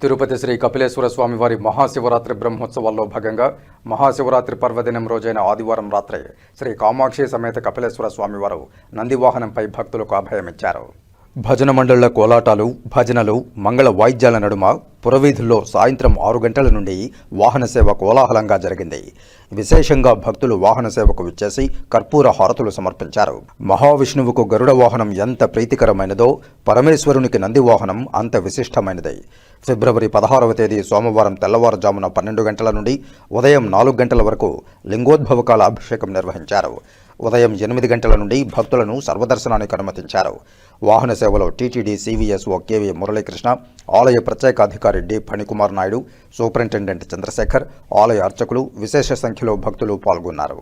తిరుపతి శ్రీ కపిలేశ్వర స్వామి వారి మహాశివరాత్రి బ్రహ్మోత్సవాల్లో భాగంగా మహాశివరాత్రి పర్వదినం రోజైన ఆదివారం రాత్రి శ్రీ కామాక్షి సమేత కపిలేశ్వర స్వామివారు నందివాహనంపై భక్తులకు అభయమిచ్చారు. భజన మండళ్ల కోలాటాలు, భజనలు, మంగళ వాయిద్యాల నడుమ పురవీధుల్లో సాయంత్రం 6 గంటల నుండి వాహన సేవ కోలాహలంగా జరిగింది. విశేషంగా భక్తులు వాహన సేవకు విచ్చేసి కర్పూర హారతులు సమర్పించారు. మహావిష్ణువుకు గరుడ వాహనం ఎంత ప్రీతికరమైనదో పరమేశ్వరునికి నంది వాహనం అంత విశిష్టమైనది. ఫిబ్రవరి 16వ తేదీ సోమవారం తెల్లవారుజామున 12 గంటల నుండి ఉదయం 4 గంటల వరకు లింగోద్భవకాల అభిషేకం నిర్వహించారు. ఉదయం 8 గంటల నుండి భక్తులను సర్వదర్శనానికి అనుమతించారు. వాహన సేవలో టీటీడీ CVSO KV మురళీకృష్ణ, ఆలయ ప్రత్యేక అధికారి డి ఫణికుమార్ నాయుడు, సూపరింటెండెంట్ చంద్రశేఖర్, ఆలయ అర్చకులు విశేష సంఖ్యలో భక్తులు పాల్గొన్నారు.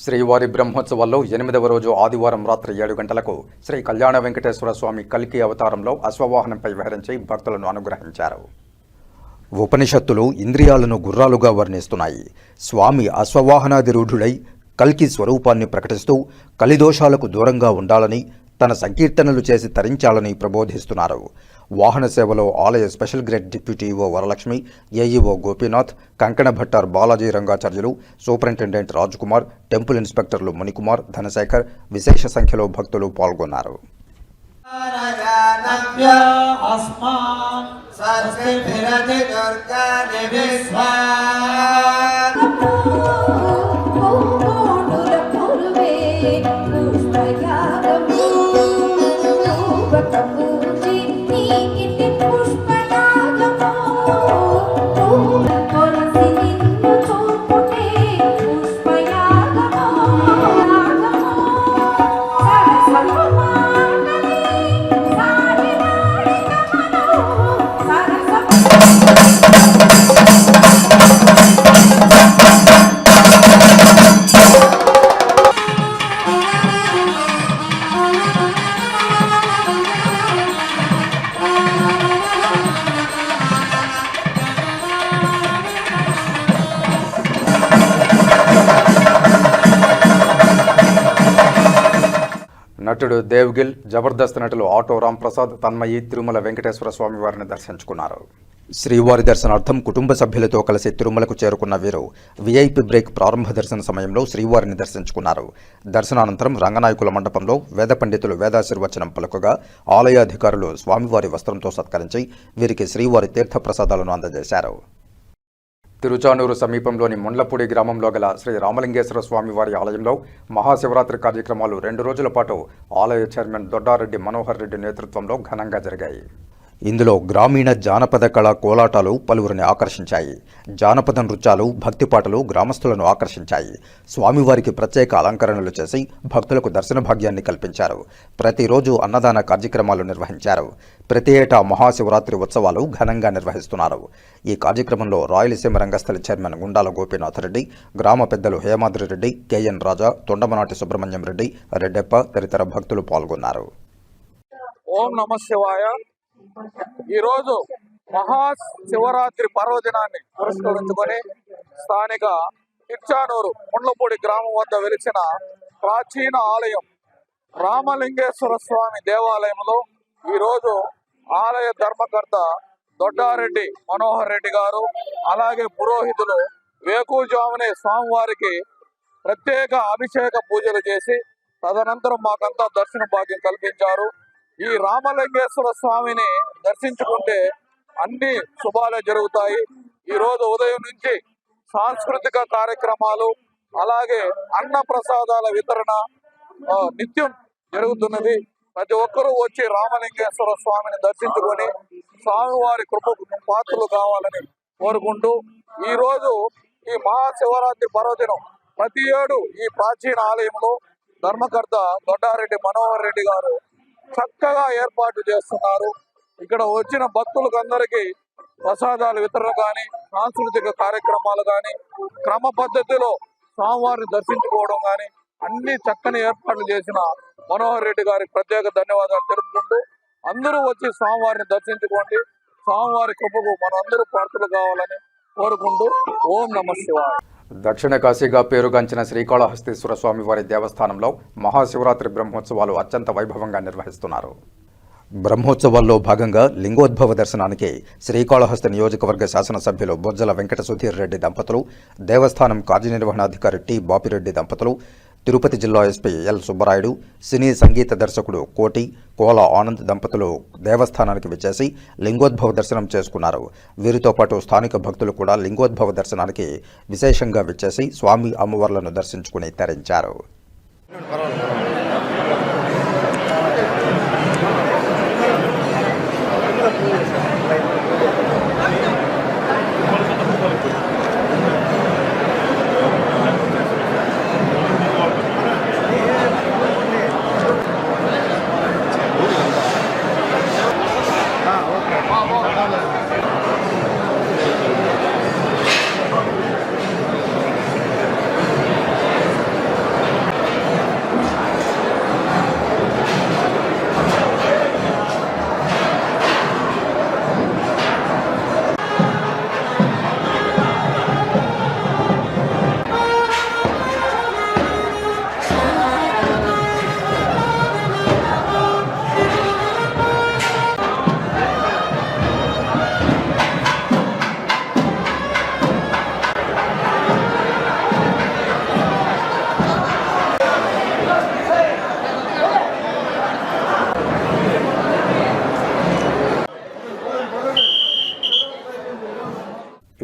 శ్రీవారి బ్రహ్మోత్సవాల్లో 8వ రోజు ఆదివారం రాత్రి 7 గంటలకు శ్రీ కళ్యాణ వెంకటేశ్వర స్వామి కల్కి అవతారంలో అశ్వవాహనంపై విహరించి భక్తులను అనుగ్రహించారు. ఉపనిషత్తులు ఇంద్రియాలను గుర్రాలుగా వర్ణిస్తున్నాయి. స్వామి అశ్వవాహనాధిరూఢుడై కల్కి స్వరూపాన్ని ప్రకటిస్తూ కలిదోషాలకు దూరంగా ఉండాలని, తన సంకీర్తనలు చేసి తరించాలని ప్రబోధిస్తున్నారు. వాహన సేవలో ఆలయ special grade deputy EO Varalakshmi, AEO Gopinath, కంకణ భట్టార్ బాలాజీ రంగాచార్యులు, సూపరింటెండెంట్ రాజ్కుమార్, టెంపుల్ ఇన్స్పెక్టర్లు మునికుమార్, ధనశేఖర్ విశేష సంఖ్యలో భక్తులు పాల్గొన్నారు. నటుడు దేవ్గిల్, జబర్దస్త్ నటులు ఆటో రాంప్రసాద్, తన్మయి తిరుమల వెంకటేశ్వర స్వామి వారిని దర్శించుకున్నారు. శ్రీవారి దర్శనార్థం కుటుంబ సభ్యులతో కలిసి తిరుమలకు చేరుకున్న వీరు వీఐపీ బ్రేక్ ప్రారంభ దర్శన సమయంలో శ్రీవారిని దర్శించుకున్నారు. దర్శనానంతరం రంగనాయకుల మండపంలో వేద పండితులు వేదాశీర్వచనం పలుకగా ఆలయాధికారులు స్వామివారి వస్త్రంతో సత్కరించి వీరికి శ్రీవారి తీర్థప్రసాదాలను అందజేశారు. తిరుచానూరు సమీపంలోని ముండ్లపూడి గ్రామంలో గల శ్రీ రామలింగేశ్వర స్వామి వారి ఆలయంలో మహాశివరాత్రి కార్యక్రమాలు 2 రోజుల పాటు ఆలయ చైర్మన్ దొడ్డారెడ్డి మనోహర్ రెడ్డి నేతృత్వంలో ఘనంగా జరిగాయి. ఇందులో గ్రామీణ జానపద కళా కోలాటాలు పలువురిని ఆకర్షించాయి. జానపద నృత్యాలు, భక్తి పాటలు గ్రామస్తులను ఆకర్షించాయి. స్వామివారికి ప్రత్యేక అలంకరణలు చేసి భక్తులకు దర్శన భాగ్యాన్ని కల్పించారు. ప్రతిరోజు అన్నదాన కార్యక్రమాలు నిర్వహించారు. ప్రతి ఏటా మహాశివరాత్రి ఉత్సవాలు ఘనంగా నిర్వహిస్తున్నారు. ఈ కార్యక్రమంలో రాయలసీమ రంగస్థలి చైర్మన్ గుండాల గోపీనాథ్ రెడ్డి, గ్రామ పెద్దలు హేమాద్రి రెడ్డి, కేఎన్ రాజా, తొండమనాటి సుబ్రహ్మణ్యం రెడ్డి, రెడ్డెప్ప తదితర భక్తులు పాల్గొన్నారు. ఓం నమః శివాయ. ఈరోజు మహాశివరాత్రి పర్వదినాన్ని పురస్కరించుకొని స్థానిక తిరుచానూరు ముండ్లపూడి గ్రామం వద్ద వెలిసిన ప్రాచీన ఆలయం రామలింగేశ్వర స్వామి దేవాలయంలో ఈరోజు ఆలయ ధర్మకర్త దొడ్డారెడ్డి మనోహర్ రెడ్డి గారు, అలాగే పురోహితులు వేకువజామునే స్వామివారికి ప్రత్యేక అభిషేక పూజలు చేసి తదనంతరం మాకంతా దర్శన భాగ్యం కల్పించారు. ఈ రామలింగేశ్వర స్వామిని దర్శించుకుంటే అన్ని శుభాలే జరుగుతాయి. ఈ రోజు ఉదయం నుంచి సాంస్కృతిక కార్యక్రమాలు, అలాగే అన్న ప్రసాదాల వితరణ నిత్యం జరుగుతున్నది. ప్రతి ఒక్కరూ వచ్చి రామలింగేశ్వర స్వామిని దర్శించుకొని స్వామివారి కృపకు పాత్రలు కావాలని కోరుకుంటూ ఈ రోజు ఈ మహాశివరాత్రి పర్వదినం ప్రతి ఏడు ఈ ప్రాచీన ఆలయంలో ధర్మకర్త దొడ్డారెడ్డి మనోహర్ రెడ్డి గారు చక్కగా ఏర్పాటు చేస్తున్నారు. ఇక్కడ వచ్చిన భక్తులకు అందరికీ ప్రసాదాల వితరణ కానీ, సాంస్కృతిక కార్యక్రమాలు కానీ, క్రమ పద్ధతిలో స్వామివారిని దర్శించుకోవడం కానీ అన్ని చక్కని ఏర్పాట్లు చేసిన మనోహర్ రెడ్డి గారికి ప్రత్యేక ధన్యవాదాలు తెలుపుకుంటూ అందరూ వచ్చి స్వామివారిని దర్శించుకోండి. స్వామివారి కృపకు మనందరూ పాత్రలు కావాలని కోరుకుంటూ ఓం నమః శివాయ. దక్షిణ కాశీగా పేరుగాంచిన శ్రీకాళహస్తీశ్వర స్వామివారి దేవస్థానంలో మహాశివరాత్రి బ్రహ్మోత్సవాలు అత్యంత వైభవంగా నిర్వహిస్తున్నారు. బ్రహ్మోత్సవాల్లో భాగంగా లింగోద్భవ దర్శనానికి శ్రీకాళహస్తి నియోజకవర్గ శాసనసభ్యులు బొజ్జల వెంకట సుధీర్ రెడ్డి దంపతులు, దేవస్థానం కార్యనిర్వహణాధికారి టి బాపిరెడ్డి దంపతులు, తిరుపతి జిల్లా ఎస్పీ ఎల్ సుబ్బరాయుడు, సినీ సంగీత దర్శకుడు కోటి, కోల ఆనంద్ దంపతులు దేవస్థానానికి విచ్చేసి లింగోద్భవ దర్శనం చేసుకున్నారు. వీరితో పాటు స్థానిక భక్తులు కూడా లింగోద్భవ దర్శనానికి విశేషంగా విచ్చేసి స్వామి అమ్మవార్లను దర్శించుకుని తరించారు.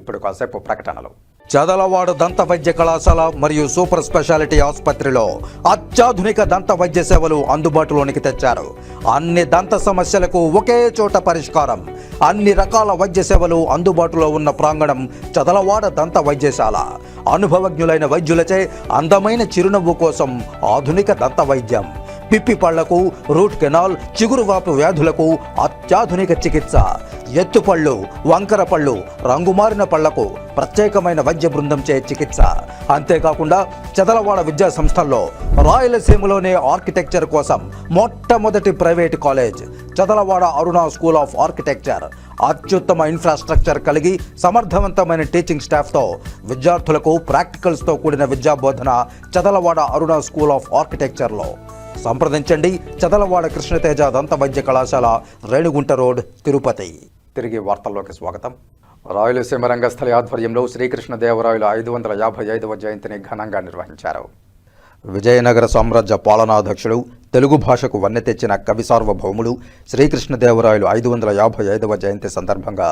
ఇప్పుడు కాసేపు ప్రకటనలు. చదలవాడ దంత వైద్య కళాశాల మరియు సూపర్ స్పెషాలిటీ ఆసుపత్రిలో అత్యాధునిక దంత వైద్య సేవలు అందుబాటులోనికి తెచ్చారు. అన్ని దంత సమస్యలకు ఒకే చోట పరిష్కారం. అన్ని రకాల వైద్య సేవలు అందుబాటులో ఉన్న ప్రాంగణం చదలవాడ దంత వైద్యశాల. అనుభవజ్ఞులైన వైద్యులచే అందమైన చిరునవ్వు కోసం ఆధునిక దంత వైద్యం. పిప్పి పళ్లకు, రూట్ కెనాల్, చిగురువాపు వ్యాధులకు అత్యాధునిక చికిత్స. ఎత్తుపళ్ళు, వంకర పళ్ళు, రంగుమారిన పళ్లకు ప్రత్యేకమైన వైద్య బృందంచే చికిత్స. అంతేకాకుండా చదలవాడ విద్యా సంస్థల్లో రాయలసీమలోనే ఆర్కిటెక్చర్ కోసం మొట్టమొదటి private college Chadalavada Aruna school of architecture. అత్యుత్తమ ఇన్ఫ్రాస్ట్రక్చర్ కలిగి సమర్థవంతమైన టీచింగ్ స్టాఫ్తో విద్యార్థులకు ప్రాక్టికల్స్తో కూడిన విద్యాబోధన చదలవాడ అరుణ స్కూల్ ఆఫ్ ఆర్కిటెక్చర్లో. సంప్రదించండి. చదలవాడ కృష్ణతేజ దంత వైద్య కళాశాల, రేణిగుంట రోడ్, తిరుపతి. తిరిగి వార్తల్లోకి స్వాగతం. రాయలసీమ రంగస్థలి ఆధ్వర్యంలో శ్రీకృష్ణదేవరాయల 555వ జయంతిని ఘనంగా నిర్వహించారు. విజయనగర సామ్రాజ్య పాలనాధ్యక్షుడు, తెలుగు భాషకు వన్నె తెచ్చిన కవి సార్వభౌముడు శ్రీకృష్ణదేవరాయలు 555వ జయంతి సందర్భంగా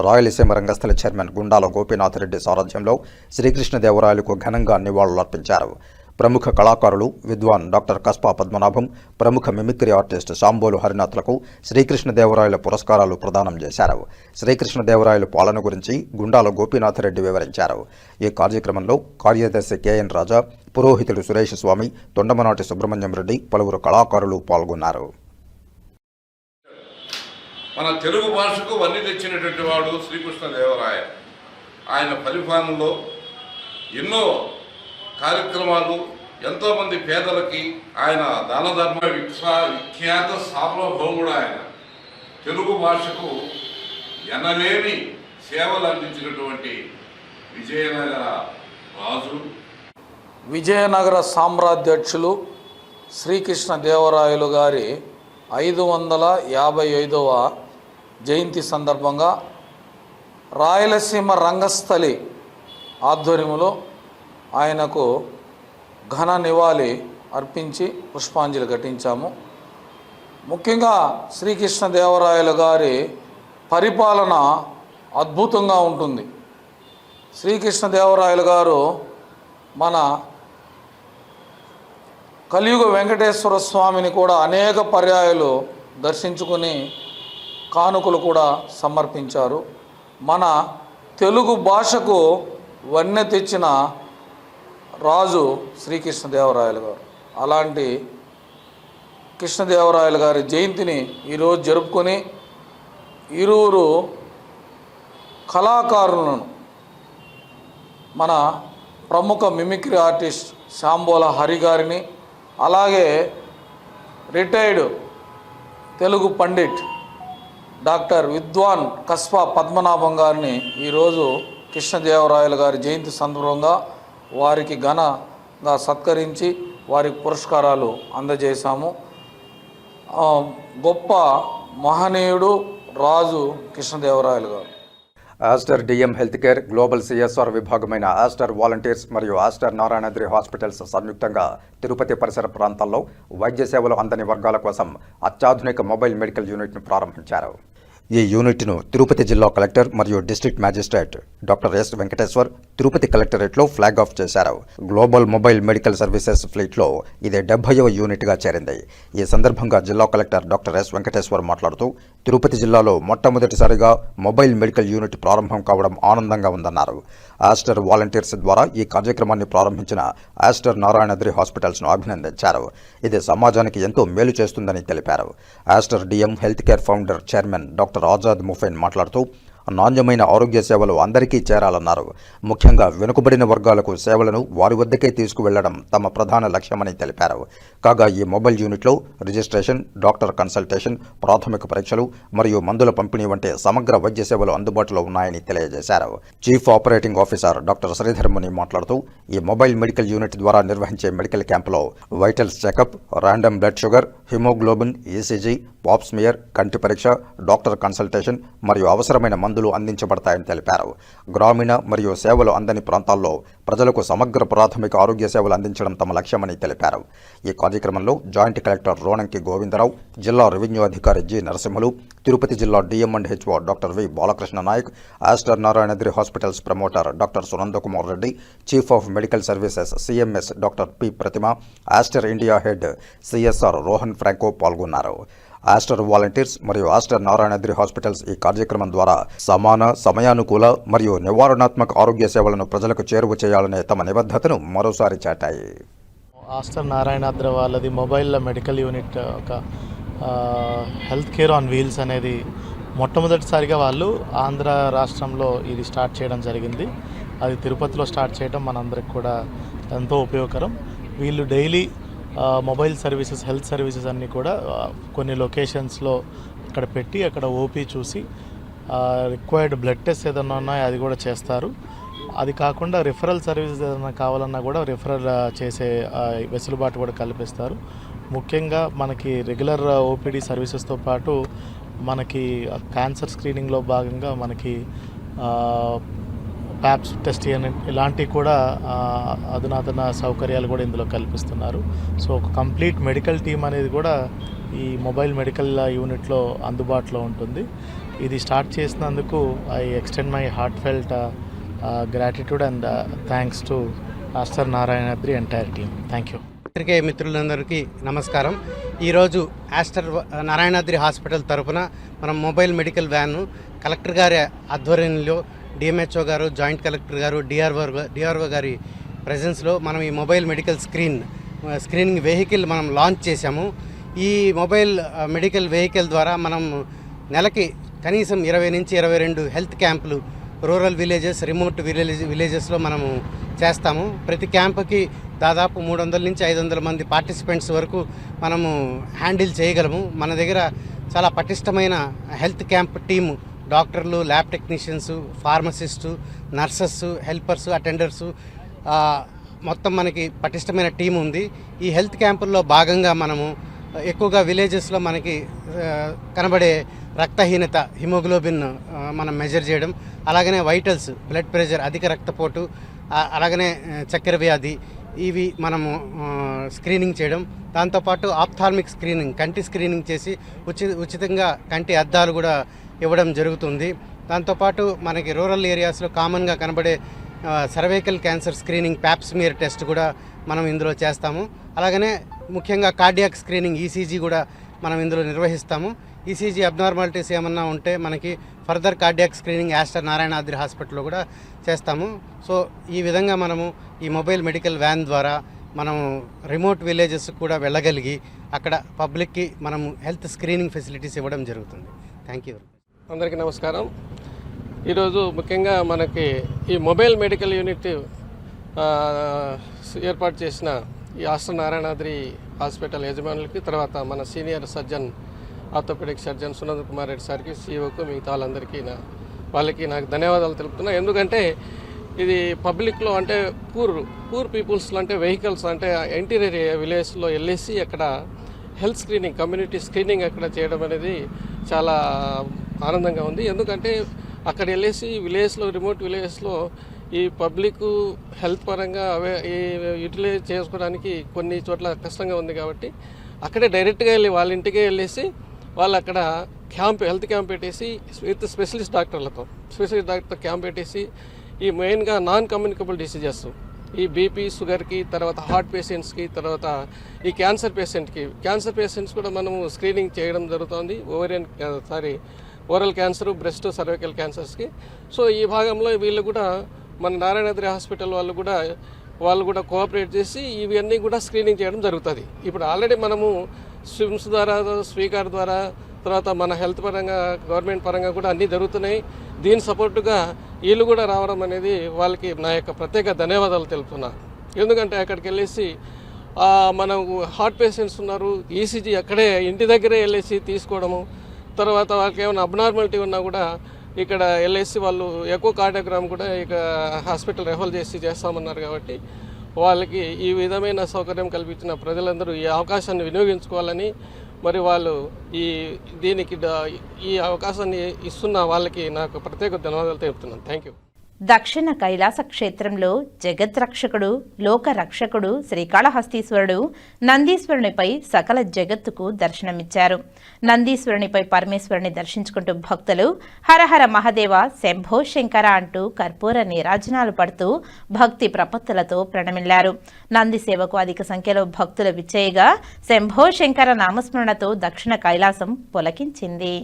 రాయలసీమ రంగస్థలి చైర్మన్ గుండాల గోపీనాథరెడ్డి సారథ్యంలో శ్రీకృష్ణదేవరాయలకు ఘనంగా నివాళులర్పించారు. ప్రముఖ కళాకారులు విద్వాన్ డాక్టర్ కస్పా పద్మనాభం, ప్రముఖ మిమిక్రీ ఆర్టిస్ట్ సాంబోలు హరినాథ్లకు శ్రీకృష్ణదేవరాయల పురస్కారాలు ప్రదానం చేశారు. శ్రీకృష్ణదేవరాయల పాలన గురించి గుండాల గోపీనాథరెడ్డి వివరించారు. ఈ కార్యక్రమంలో కార్యదర్శి కెఎన్ రాజా, పురోహితుడు సురేష్ స్వామి, తొండమనాటి సుబ్రహ్మణ్యం రెడ్డి, పలువురు కళాకారులు పాల్గొన్నారు. మన తెలుగు భాషకు వన్నె తెచ్చినటువంటి వాడు శ్రీకృష్ణదేవరాయ. ఆయన పరిపాలనలో ఎన్నో కార్యక్రమాలు, ఎంతోమంది పేదలకి ఆయన దాన ధర్మ విఖ్యాత సార్వభౌముడు. ఆయన తెలుగు భాషకు ఎనలేని సేవలు అందించినటువంటి విజయనగర రాజు. విజయనగర సామ్రాజ్యాధ్యక్షులు శ్రీకృష్ణదేవరాయలు గారి 555వ జయంతి సందర్భంగా రాయలసీమ రంగస్థలి ఆధ్వర్యంలో ఆయనకు ఘన నివాళి అర్పించి పుష్పాంజలి ఘటించాము. ముఖ్యంగా శ్రీకృష్ణదేవరాయలు గారి పరిపాలన అద్భుతంగా ఉంటుంది. శ్రీకృష్ణదేవరాయలు గారు మన కలియుగ వెంకటేశ్వర స్వామిని కూడా అనేక పర్యాయాలు దర్శించుకుని కానుకలు కూడా సమర్పించారు. మన తెలుగు భాషకు వన్నె తెచ్చిన రాజు శ్రీకృష్ణదేవరాయలు గారు. అలాంటి కృష్ణదేవరాయలు గారి జయంతిని ఈరోజు జరుపుకొని ఇరువురు కళాకారులను, మన ప్రముఖ మిమిక్రీ ఆర్టిస్ట్ శాంబోల హరి గారిని, అలాగే రిటైర్డ్ తెలుగు పండిట్ డాక్టర్ విద్వాన్ కస్పా పద్మనాభం గారిని ఈరోజు కృష్ణదేవరాయలు గారి జయంతి సందర్భంగా వారికి ఘనంగా సత్కరించి వారికి పురస్కారాలు అందజేశాము. గొప్ప మహనీయుడు రాజు కృష్ణదేవరాయలు గారు. Aster DM healthcare global CSR విభాగమైన ఆస్టర్ వాలంటీర్స్ మరియు ఆస్టర్ నారాయణాద్రి హాస్పిటల్స్ సంయుక్తంగా తిరుపతి పరిసర ప్రాంతాల్లో వైద్య సేవలు అందని వర్గాల కోసం అత్యాధునిక మొబైల్ మెడికల్ యూనిట్ను ప్రారంభించారు. ఈ యూనిట్ను తిరుపతి జిల్లా కలెక్టర్ మరియు district magistrate doctor yes Venkateshwar Tirupati కలెక్టరేట్లో ఫ్లాగ్ ఆఫ్ చేశారు. గ్లోబల్ మొబైల్ మెడికల్ సర్వీసెస్ ఫ్లీట్లో ఇది 70వ యూనిట్గా చేరింది. ఈ సందర్భంగా జిల్లా కలెక్టర్ డాక్టర్ ఎస్ వెంకటేశ్వర్ మాట్లాడుతూ తిరుపతి జిల్లాలో మొట్టమొదటిసారిగా మొబైల్ మెడికల్ యూనిట్ ప్రారంభం కావడం ఆనందంగా ఉందన్నారు. ఆస్టర్ వాలంటీర్స్ ద్వారా ఈ కార్యక్రమాన్ని ప్రారంభించిన ఆస్టర్ నారాయణాద్రి హాస్పిటల్స్ను అభినందించారు. ఇది సమాజానికి ఎంతో మేలు చేస్తుందని తెలిపారు. Aster DM healthcare founder chairman doctor Azad Moopen మాట్లాడుతూ నాణ్యమైన ఆరోగ్య సేవలు అందరికీ చేరాలన్నారు. ముఖ్యంగా వెనుకబడిన వర్గాలకు సేవలను వారి వద్దకే తీసుకువెళ్లడం తమ ప్రధాన లక్ష్యమని తెలిపారు. కాగా ఈ మొబైల్ యూనిట్లో రిజిస్ట్రేషన్, డాక్టర్ కన్సల్టేషన్, ప్రాథమిక పరీక్షలు మరియు మందుల పంపిణీ వంటి సమగ్ర వైద్య సేవలు అందుబాటులో ఉన్నాయని తెలియజేశారు. Chief operating officer doctor Sridhar ముని మాట్లాడుతూ ఈ మొబైల్ మెడికల్ యూనిట్ ద్వారా నిర్వహించే మెడికల్ క్యాంపులో vitals checkup, random blood sugar, haemoglobin, ECG, pap smear, కంటి పరీక్ష, డాక్టర్ కన్సల్టేషన్ మరియు అవసరమైన మందులు అందించబడతాయని తెలిపారు. గ్రామీణ మరియు సేవలు అందని ప్రాంతాల్లో ప్రజలకు సమగ్ర ప్రాథమిక ఆరోగ్య సేవలు అందించడం తమ లక్ష్యమని తెలిపారు. ఈ కార్యక్రమంలో జాయింట్ కలెక్టర్ రోణంకి గోవిందరావు, జిల్లా రెవెన్యూ అధికారి జి నరసింహులు, తిరుపతి జిల్లా DM and HO doctor V Balakrishna Nayak, Aster Narayanadri hospitals promoter doctor Sunandakumar Reddy, chief of medical services CMS doctor P Pratima, Aster India head CSR Rohan Franco పాల్గొన్నారు. ఆస్టర్ వాలంటీర్స్ మరియు ఆస్టర్ నారాయణాద్రి హాస్పిటల్స్ ఈ కార్యక్రమం ద్వారా సమాన, సమయానుకూల మరియు నివారణాత్మక ఆరోగ్య సేవలను ప్రజలకు చేరువ చేయాలనే తమ నిబద్ధతను మరోసారి చాటాయి. ఆస్టర్ నారాయణాద్రి వాళ్ళది మొబైల్ మెడికల్ యూనిట్, ఒక హెల్త్ కేర్ ఆన్ వీల్స్ అనేది మొట్టమొదటిసారిగా వాళ్ళు ఆంధ్ర రాష్ట్రంలో ఇది స్టార్ట్ చేయడం జరిగింది. అది తిరుపతిలో స్టార్ట్ చేయడం మనందరికి కూడా ఎంతో ఉపయోగకరం. వీళ్ళు daily mobile services, health services అన్నీ కూడా కొన్ని లొకేషన్స్లో అక్కడ పెట్టి అక్కడ ఓపీ చూసి రిక్వైర్డ్ బ్లడ్ టెస్ట్ ఏదైనా ఉన్నాయో అది కూడా చేస్తారు. అది కాకుండా రిఫరల్ సర్వీసెస్ ఏదైనా కావాలన్నా కూడా రిఫరల్ చేసే వెసులుబాటు కూడా కల్పిస్తారు. ముఖ్యంగా మనకి రెగ్యులర్ ఓపీడీ సర్వీసెస్తో పాటు మనకి క్యాన్సర్ స్క్రీనింగ్లో భాగంగా మనకి ప్యాప్స్ టెస్ట్ ఇలాంటివి కూడా అధునాతన సౌకర్యాలు కూడా ఇందులో కల్పిస్తున్నారు. సో ఒక కంప్లీట్ మెడికల్ టీమ్ అనేది కూడా ఈ మొబైల్ మెడికల్ యూనిట్లో అందుబాటులో ఉంటుంది. ఇది స్టార్ట్ చేసినందుకు I extend my heartfelt gratitude and thanks to Aster Narayanadri entire team. Thank you. పత్రికే మిత్రులందరికీ నమస్కారం. ఈరోజు ఆస్టర్ నారాయణాద్రి హాస్పిటల్ తరఫున మనం మొబైల్ మెడికల్ వ్యాన్ కలెక్టర్ గారి ఆధ్వర్యంలో డిఎంహెచ్ఓ గారు, జాయింట్ కలెక్టర్ గారు, డిఆర్ఓ గారి ప్రెజెన్స్లో మనం ఈ మొబైల్ మెడికల్ స్క్రీనింగ్ వెహికల్ మనం లాంచ్ చేశాము. ఈ మొబైల్ మెడికల్ వెహికల్ ద్వారా మనం నెలకి కనీసం 20 నుంచి 22 హెల్త్ క్యాంపులు రూరల్ విలేజెస్, రిమోట్ విలేజెస్లో మనము చేస్తాము. ప్రతి క్యాంపుకి దాదాపు 300 నుంచి 500 మంది పార్టిసిపెంట్స్ వరకు మనము హ్యాండిల్ చేయగలము. మన దగ్గర చాలా పటిష్టమైన హెల్త్ క్యాంప్ టీము, డాక్టర్లు, lab technicians, pharmacist, nurses, helpers, attenders, మొత్తం మనకి పటిష్టమైన టీం ఉంది. ఈ హెల్త్ క్యాంపుల్లో భాగంగా మనము ఎక్కువగా విలేజెస్లో మనకి కనబడే రక్తహీనత, హిమోగ్లోబిన్ మనం మెజర్ చేయడం, అలాగనే వైటల్స్, బ్లడ్ ప్రెషర్, అధిక రక్తపోటు, అలాగనే చక్కెర వ్యాధి, ఇవి మనము స్క్రీనింగ్ చేయడం. దాంతోపాటు ఆప్థాల్మిక్ స్క్రీనింగ్, కంటి స్క్రీనింగ్ చేసి ఉచితంగా కంటి అద్దాలు కూడా ఇవ్వడం జరుగుతుంది. దాంతోపాటు మనకి రూరల్ ఏరియాస్లో కామన్గా కనబడే cervical cancer screening, Pap smear test కూడా మనం ఇందులో చేస్తాము. అలాగనే ముఖ్యంగా కార్డియాక్ స్క్రీనింగ్, ఈసీజీ కూడా మనం ఇందులో నిర్వహిస్తాము. ఈసీజీ అబ్నార్మాలిటీస్ ఏమన్నా ఉంటే మనకి further cardiac screening Aster Narayanadri హాస్పిటల్లో కూడా చేస్తాము. సో ఈ విధంగా మనము ఈ మొబైల్ మెడికల్ వ్యాన్ ద్వారా మనము రిమోట్ విలేజెస్ కూడా వెళ్ళగలిగి అక్కడ పబ్లిక్కి మనము హెల్త్ స్క్రీనింగ్ ఫెసిలిటీస్ ఇవ్వడం జరుగుతుంది. Thank you. అందరికీ నమస్కారం. ఈరోజు ముఖ్యంగా మనకి ఈ మొబైల్ మెడికల్ యూనిట్ ఏర్పాటు చేసిన ఈ ఆస్టర్ నారాయణాద్రి హాస్పిటల్ యజమానులకి, తర్వాత మన senior surgeon, orthopedic surgeon Sunand Kumar Reddy సార్కి, సీఈఓకు, మిగతా వాళ్ళకి నాకు ధన్యవాదాలు తెలుపుతున్నా. ఎందుకంటే ఇది పబ్లిక్లో అంటే పూర్ పీపుల్స్లో అంటే వెహికల్స్ అంటే ఇంటీరియర్ విలేజ్లో వెళ్ళేసి అక్కడ హెల్త్ స్క్రీనింగ్, కమ్యూనిటీ స్క్రీనింగ్ అక్కడ చేయడం అనేది చాలా ఆనందంగా ఉంది. ఎందుకంటే అక్కడ వెళ్ళేసి విలేజ్లో, రిమోట్ విలేజెస్లో ఈ పబ్లిక్ హెల్త్ పరంగా ఈ యూటిలైజ్ చేసుకోవడానికి కొన్ని చోట్ల కష్టంగా ఉంది కాబట్టి అక్కడే డైరెక్ట్గా వెళ్ళి వాళ్ళ ఇంటికే వెళ్ళేసి వాళ్ళు అక్కడ హెల్త్ క్యాంప్ పెట్టేసి విత్ స్పెషలిస్ట్ డాక్టర్లతో క్యాంప్ పెట్టేసి ఈ మెయిన్గా నాన్ కమ్యూనికబుల్ డిసీజెస్, ఈ బీపీ, షుగర్కి, తర్వాత హార్ట్ పేషెంట్స్కి, తర్వాత ఈ క్యాన్సర్ పేషెంట్స్ కూడా మనము స్క్రీనింగ్ చేయడం జరుగుతుంది. ఓరల్ క్యాన్సర్, బ్రెస్ట్, సర్వైకల్ క్యాన్సర్స్కి. సో ఈ భాగంలో వీళ్ళు కూడా మన నారాయణాద్రి హాస్పిటల్ వాళ్ళు కూడా కోఆపరేట్ చేసి ఇవన్నీ కూడా స్క్రీనింగ్ చేయడం జరుగుతుంది. ఇప్పుడు ఆల్రెడీ మనము స్విమ్స్ ద్వారా, స్వీకార్ ద్వారా, తర్వాత మన హెల్త్ పరంగా, గవర్నమెంట్ పరంగా కూడా అన్నీ జరుగుతున్నాయి. దీని సపోర్టుగా వీళ్ళు కూడా రావడం అనేది వాళ్ళకి నా యొక్క ప్రత్యేక ధన్యవాదాలు తెలుపుతున్నా. ఎందుకంటే అక్కడికి వెళ్ళేసి మనకు హార్ట్ పేషెంట్స్ ఉన్నారు, ఈసీజీ అక్కడే ఇంటి దగ్గరే వెళ్ళేసి తీసుకోవడము, తర్వాత వాళ్ళకి ఏమైనా అబ్నార్మాలిటీ ఉన్నా కూడా ఇక్కడ వెళ్ళేసి వాళ్ళు ఎకో కార్డియోగ్రామ్ కూడా ఇక హాస్పిటల్ రెఫర్ చేస్తామన్నారు. కాబట్టి వాళ్ళకి ఈ విధమైన సౌకర్యం కల్పించిన ప్రజలందరూ ఈ అవకాశాన్ని వినియోగించుకోవాలని, మరి వాళ్ళు ఈ అవకాశాన్ని ఇస్తున్న వాళ్ళకి నాకు ప్రత్యేక ధన్యవాదాలు తెలుపుతున్నాను. Thank you. దక్షిణ కైలాస క్షేత్రంలో జగద్రక్షకుడు, లోకరక్షకుడు శ్రీకాళహస్తీశ్వరుడు నందీశ్వరునిపై సకల జగత్తుకు దర్శనమిచ్చారు. నందీశ్వరునిపై పరమేశ్వరుని దర్శించుకుంటూ భక్తులు హరహర మహదేవ, శంభో శంకర అంటూ కర్పూర నీరాజనాలు పడుతూ భక్తి ప్రపత్తులతో ప్రణమిల్లారు. నంది సేవకు అధిక సంఖ్యలో భక్తులు విచ్చేయగా శంభో శంకర నామస్మరణతో దక్షిణ కైలాసం పులకించింది.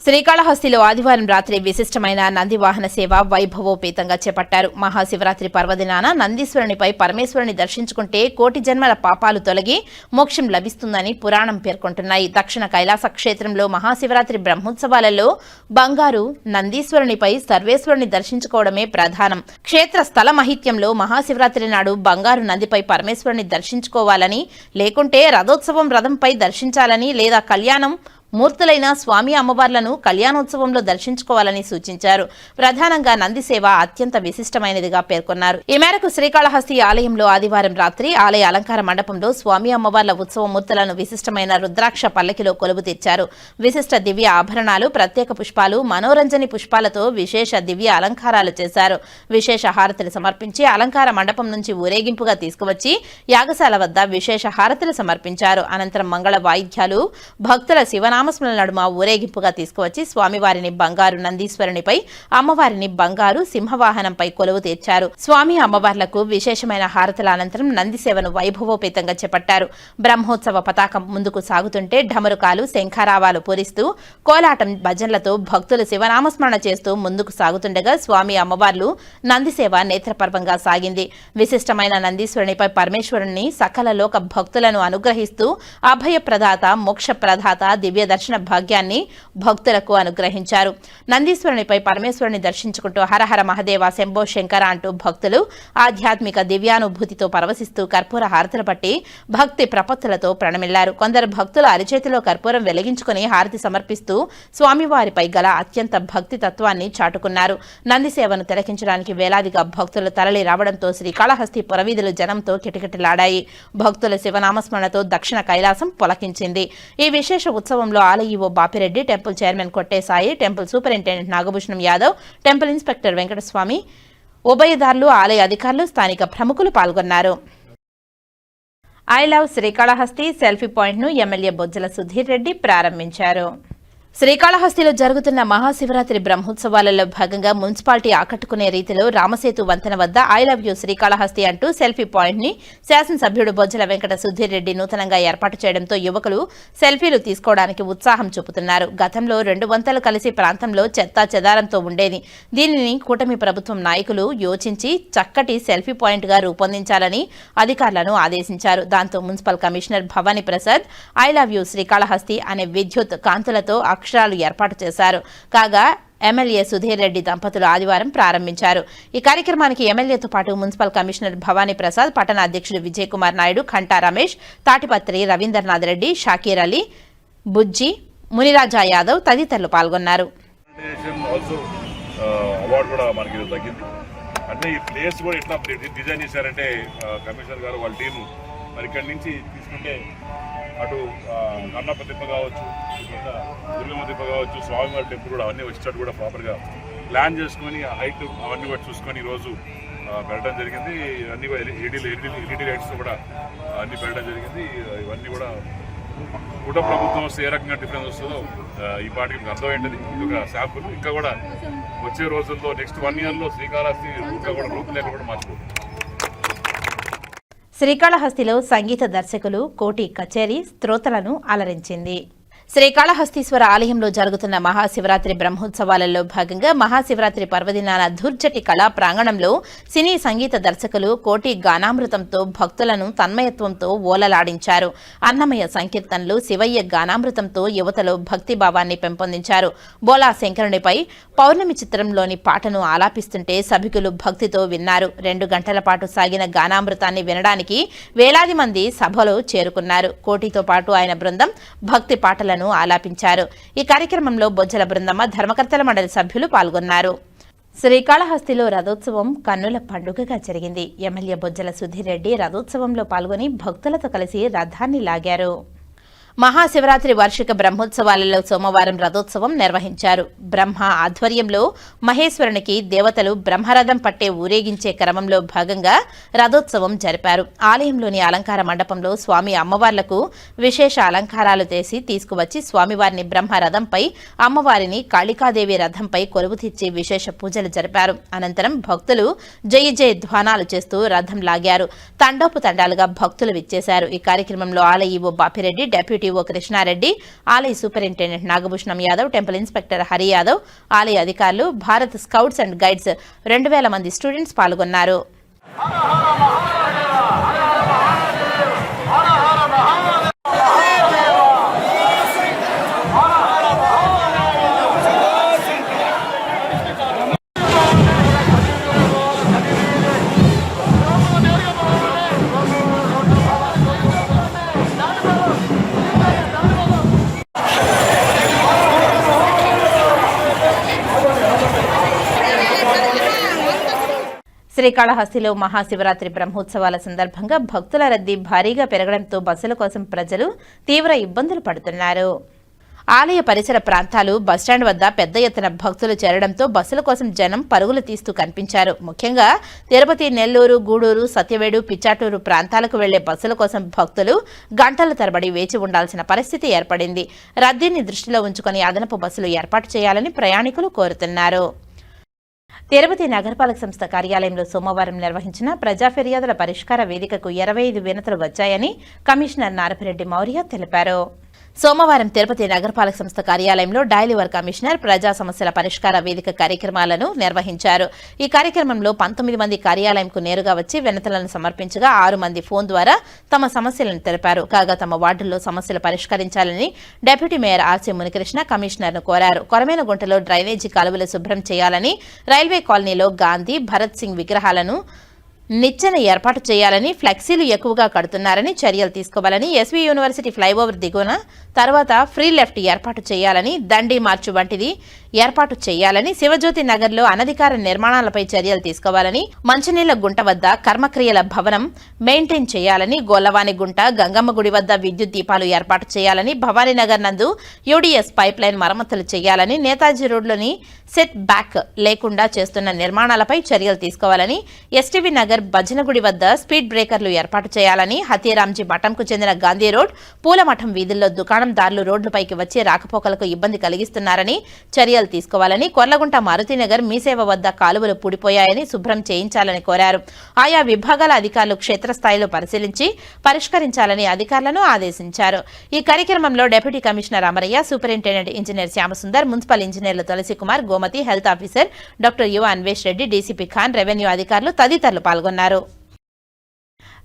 శ్రీకాళహస్తిలో ఆదివారం రాత్రి విశిష్టమైన నంది వాహన సేవ వైభవోపేతంగా చేపట్టారు. మహాశివరాత్రి పర్వదినాన నందీశ్వరునిపై పరమేశ్వరుని దర్శించుకుంటే కోటి జన్మల పాపాలు తొలగి మోక్షం లభిస్తుందని పురాణం పేర్కొంటున్నాయి. దక్షిణ కైలాస క్షేత్రంలో మహాశివరాత్రి బ్రహ్మోత్సవాలలో బంగారు నందీశ్వరునిపై సర్వేశ్వరుని దర్శించుకోవడమే ప్రధానం. క్షేత్ర స్థల మహిత్యంలో మహాశివరాత్రి నాడు బంగారు నందిపై పరమేశ్వరుని దర్శించుకోవాలని, లేకుంటే రథోత్సవం రథంపై దర్శించాలని, లేదా కళ్యాణం మూర్తులైన స్వామి అమ్మవార్లను కళ్యాణోత్సవంలో దర్శించుకోవాలని సూచించారు. ప్రధానంగా నంది సేవ అత్యంత విశిష్టమైనదిగా పేర్కొన్నారు. ఈ మేరకు శ్రీకాళహస్తి ఆలయంలో ఆదివారం రాత్రి ఆలయ అలంకార మండపంలో స్వామి అమ్మవార్ల ఉత్సవ మూర్తులను విశిష్టమైన రుద్రాక్ష పల్లకిలో కొలువు తెచ్చారు. విశిష్ట దివ్య ఆభరణాలు, ప్రత్యేక పుష్పాలు, మనోరంజని పుష్పాలతో విశేష దివ్య అలంకారాలు చేశారు. విశేష హారతులు సమర్పించి అలంకార మండపం నుంచి ఊరేగింపుగా తీసుకువచ్చి యాగశాల వద్ద విశేష హారతులు సమర్పించారు. అనంతరం మంగళ వాయిద్యాలు, భక్తుల శివనామస్మరణ నడుమ ఊరేగింపుగా తీసుకువచ్చి స్వామివారిని బంగారు నందీశ్వరునిపై, అమ్మవారిని బంగారు సింహవాహనంపై కొలువు తీర్చారు. స్వామి అమ్మవార్లకు విశేషమైన హారతుల అనంతరం నంది సేవను వైభవోపేతంగా చేపట్టారు. బ్రహ్మోత్సవ పతాకం ముందుకు సాగుతుంటే ఢమరుకాలు, శంఖారావాలు పూరిస్తూ కోలాటం, భజనలతో భక్తులు శివనామస్మరణ చేస్తూ ముందుకు సాగుతుండగా స్వామి అమ్మవార్లు నంది సేవ నేత్రపర్వంగా సాగింది. విశిష్టమైన నందీశ్వరునిపై పరమేశ్వరుని సకల లోక భక్తులను అనుగ్రహిస్తూ అభయప్రదాత, మోక్షప్రదాత, దివ్య దర్శన భాగ్యాన్ని భక్తులకు అనుగ్రహించారు. నందీశ్వరునిపై పరమేశ్వరుని దర్శించుకుంటూ హరహర మహదేవ, శంభో శంకర అంటూ భక్తులు ఆధ్యాత్మిక దివ్యానుభూతితో పరవశిస్తూ కర్పూర హారతులు పట్టి భక్తి ప్రపత్తులతో ప్రణమిల్లారు. కొందరు భక్తులు అరిచేతిలో కర్పూరం వెలిగించుకుని హారతి సమర్పిస్తూ స్వామివారిపై గల అత్యంత భక్తి తత్వాన్ని చాటుకున్నారు. నంది సేవను తిలకించడానికి వేలాదిగా భక్తులు తరలి రావడంతో శ్రీకాళహస్తి పురవీధులు జనంతో కిటకిటలాడాయి. భక్తుల శివనామస్మరణతో దక్షిణ కైలాసం పులకించింది. ఈ విశేష ఉత్సవంలో ఆలయ EO Bapireddy, temple chairman Kottesai, temple superintendent Nagabhushanam Yadav, temple inspector Venkataswamy, ఉభయదారులు, ఆలయ అధికారులు, స్థానిక ప్రముఖులు పాల్గొన్నారు. ఐ లవ్ శ్రీకాళహస్తి సెల్ఫీ పాయింట్ను ఎమ్మెల్యే బొజ్జల సుధీర్ రెడ్డి ప్రారంభించారు. శ్రీకాళహస్తిలో జరుగుతున్న మహాశివరాత్రి బ్రహ్మోత్సవాలలో భాగంగా మున్సిపాలిటీ ఆకట్టుకునే రీతిలో రామసేతు వంతెన వద్ద ఐ లవ్ యూ శ్రీకాళహస్తి అంటూ సెల్ఫీ పాయింట్ ని శాసనసభ్యుడు బొజ్జల వెంకట సుధీర్ రెడ్డి నూతనంగా ఏర్పాటు చేయడంతో యువకులు సెల్ఫీలు తీసుకోవడానికి ఉత్సాహం చూపుతున్నారు. గతంలో 2 వంతెలు కలిసి ప్రాంతంలో చెత్తా చెదారంతో ఉండేది. దీనిని కూటమి ప్రభుత్వం నాయకులు యోచించి చక్కటి సెల్ఫీ పాయింట్ గా రూపొందించాలని అధికారులను ఆదేశించారు. దాంతో municipal commissioner Bhavani Prasad I love you Srikalahasti అనే విద్యుత్ కాంతులతో అక్షరాలు ఏర్పాటు చేశారు. కాగా ఎమ్మెల్యే సుధీర్ రెడ్డి దంపతులు ఆదివారం ప్రారంభించారు. ఈ కార్యక్రమానికి ఎమ్మెల్యేతో పాటు మున్సిపల్ కమిషనర్ భవానీ ప్రసాద్, పట్టణ అధ్యక్షుడు విజయ్ కుమార్ నాయుడు, ఖంటా రమేష్, తాటిపత్రి రవీంద్రనాథ్ రెడ్డి, షాకీర్ అలీ, బుజ్జి, మునిరాజా యాదవ్ తదితరులు పాల్గొన్నారు. అంటే ఈ ప్లేస్ కూడా ఎట్లా డిజైన్ చేశారంటే కమిషనర్ గారు వాళ్ళ టీము మరి ఇక్కడి నుంచి తీసుకుంటే అటు అన్నప్ప తిప్ప కావచ్చు, దుర్గమ్మ తిప్ప కావచ్చు, స్వామివారి టెంపుల్ కూడా అవన్నీ వచ్చేటట్టు కూడా ప్రాపర్గా ప్లాన్ చేసుకొని హైట్ అవన్నీ కూడా చూసుకొని ఈరోజు పెట్టడం జరిగింది. అన్నీ కూడా ఎల్ఈడి లైట్స్ కూడా అన్నీ పెట్టడం జరిగింది. ఇవన్నీ కూడా కుటుంబ ప్రభుత్వం వస్తే ఏ రకంగా డిఫరెన్స్ వస్తుందో ఈ పార్టీకి మీకు అర్థమైంది. ఇది ఒక శాంపుల్. ఇంకా కూడా వచ్చే రోజుల్లో నెక్స్ట్ 1 yearలో శ్రీకాళహస్తి ఇంకా కూడా రూపులేఖ కూడా మార్చిపోతుంది. శ్రీకాళహస్తిలో సంగీత దర్శకులు కోటి కచేరీ శ్రోతలను అలరించింది. శ్రీకాళహస్తీశ్వర ఆలయంలో జరుగుతున్న మహాశివరాత్రి బ్రహ్మోత్సవాలలో భాగంగా మహాశివరాత్రి పర్వదినాన ధూర్జటి కళా ప్రాంగణంలో సినీ సంగీత దర్శకులు కోటి గానామృతంతో భక్తులను తన్మయత్వంతో ఓలలాడించారు. అన్నమయ సంకీర్తనలు, శివయ్య గానామృతంతో యువతలో భక్తిభావాన్ని పెంపొందించారు. బోలా శంకరునిపై పౌర్ణమి చిత్రంలోని పాటను ఆలాపిస్తుంటే సభికులు భక్తితో విన్నారు. 2 గంటల పాటు సాగిన గానామృతాన్ని వినడానికి వేలాది మంది సభలో చేరుకున్నారు. కోటితో పాటు ఆయన బృందం భక్తి పాటలను ఆలాపించారు. ఈ కార్యక్రమంలో బొజ్జల బృందమ్మ, ధర్మకర్తల మండలి సభ్యులు పాల్గొన్నారు. శ్రీకాళహస్తిలో రథోత్సవం కన్నుల పండుగగా జరిగింది. ఎమ్మెల్యే బొజ్జల సుధీర్ రెడ్డి రథోత్సవంలో పాల్గొని భక్తులతో కలిసి రథాన్ని లాగారు. మహాశివరాత్రి వార్షిక బ్రహ్మోత్సవాలలో సోమవారం రథోత్సవం నిర్వహించారు. బ్రహ్మ ఆధ్వర్యంలో మహేశ్వరునికి దేవతలు బ్రహ్మరథం పట్టే ఊరేగించే క్రమంలో భాగంగా రథోత్సవం జరిపారు. ఆలయంలోని అలంకార మండపంలో స్వామి అమ్మవార్లకు విశేష అలంకారాలు చేసి తీసుకువచ్చి స్వామివారిని బ్రహ్మరథంపై, అమ్మవారిని కాళికాదేవి రథంపై కొలువు తీర్చి విశేష పూజలు జరిపారు. అనంతరం భక్తులు జయ జయ ధ్వానాలు చేస్తూ రథం లాగారు. తండోపు తండాలుగా భక్తులు విచ్చేశారు. ఈ కార్యక్రమంలో ఆలయ ఈవో బాపిరెడ్డి, డెప్యూటీ ఓ కృష్ణారెడ్డి, ఆలయ superintendent Nagabhushanam Yadav, temple inspector Hari Yadav, ఆలయ అధికారులు, భారత్ స్కౌట్స్ అండ్ గైడ్స్ 2000 మంది స్టూడెంట్స్ పాల్గొన్నారు. శ్రీకాళహస్తిలో మహాశివరాత్రి బ్రహ్మోత్సవాల సందర్భంగా భక్తుల రద్దీ భారీగా పెరగడంతో బస్సుల కోసం ప్రజలు తీవ్ర ఇబ్బందులు పడుతున్నారు. ఆలయ పరిసర ప్రాంతాలు, బస్టాండ్ వద్ద పెద్ద ఎత్తున భక్తులు చేరడంతో బస్సుల కోసం జనం పరుగులు తీస్తూ కనిపించారు. ముఖ్యంగా తిరుపతి, నెల్లూరు, గూడూరు, సత్యవేడు, పిచ్చాటూరు ప్రాంతాలకు వెళ్లే బస్సుల కోసం భక్తులు గంటల తరబడి వేచి ఉండాల్సిన పరిస్థితి ఏర్పడింది. రద్దీని దృష్టిలో ఉంచుకుని అదనపు బస్సులు ఏర్పాటు చేయాలని ప్రయాణికులు కోరుతున్నారు. తిరుపతి నగరపాలక సంస్థ కార్యాలయంలో సోమవారం నిర్వహించిన ప్రజా ఫిర్యాదుల పరిష్కార వేదికకు 25 వినతులు వచ్చాయని కమిషనర్ నారపిరెడ్డి మౌర్య తెలిపారు. సోమవారం తిరుపతి నగరపాలక సంస్థ కార్యాలయంలో డైలీవర్ కమిషనర్ ప్రజా సమస్యల పరిష్కార వేదిక కార్యక్రమాలను నిర్వహించారు. ఈ కార్యక్రమంలో 19 మంది కార్యాలయంకు నేరుగా వచ్చి వినతులను సమర్పించగా 6 మంది ఫోన్ ద్వారా తమ సమస్యలను తెలిపారు. కాగా తమ వార్డుల్లో సమస్యలు పరిష్కరించాలని డిప్యూటీ మేయర్ ఆర్సీ మునికృష్ణ కమిషనర్ను కోరారు. కొరమేనగుంటలో డ్రైనేజీ కాలువలు శుభ్రం చేయాలని, రైల్వే కాలనీలో గాంధీ, భరత్ సింగ్ విగ్రహాలను నిచ్చెన ఏర్పాటు చేయాలని, ఫ్లెక్సీలు ఎక్కువగా కడుతున్నారని చర్యలు తీసుకోవాలని, ఎస్వీ యూనివర్సిటీ ఫ్లైఓవర్ దిగువన తర్వాత ఫ్రీ లెఫ్ట్ ఏర్పాటు చేయాలని, దండి మార్చు వంటిది ఏర్పాటు చేయాలని, శివజ్యోతి నగర్లో అనధికార నిర్మాణాలపై చర్యలు తీసుకోవాలని, మంచినీళ్ల గుంట వద్ద కర్మక్రియల భవనం మెయింటైన్ చేయాలని, గొల్లవాని గుంట, గంగమ్మ గుడి వద్ద విద్యుత్ దీపాలు ఏర్పాటు చేయాలని, భవానీనగర్ నందు యూడీఎస్ పైప్ లైన్ మరమ్మతులు చేయాలని, నేతాజీ రోడ్లోని సెట్ బ్యాక్ లేకుండా చేస్తున్న నిర్మాణాలపై చర్యలు తీసుకోవాలని, ఎస్టీవీ నగర్ భజనగుడి వద్ద స్పీడ్ బ్రేకర్లు ఏర్పాటు చేయాలని, హతీరాంజీ మఠంకు చెందిన గాంధీ రోడ్, పూలమఠం వీధుల్లో దుకాణందారులు రోడ్లపైకి వచ్చి రాకపోకలకు ఇబ్బంది కలిగిస్తున్నారని చర్యలు తీసుకోవాలని, కొర్లగుంట మారుతినగర్ మీసేవ వద్ద కాలువలు పూడిపోయాయని శుభ్రం చేయించాలని కోరారు. ఆయా విభాగాల అధికారులు క్షేత్రస్థాయిలో పరిశీలించి పరిష్కరించాలని అధికారులను ఆదేశించారు. ఈ కార్యక్రమంలో deputy commissioner Amaraiah, superintendent engineer Shyamsundar, municipal ఇంజనీర్లు Tulasi Kumar, Gomathi, health officer doctor Yuva Anvesh Reddy, DCP Khan, revenue అధికారులు తదితరులు పాల్గొన్నారు.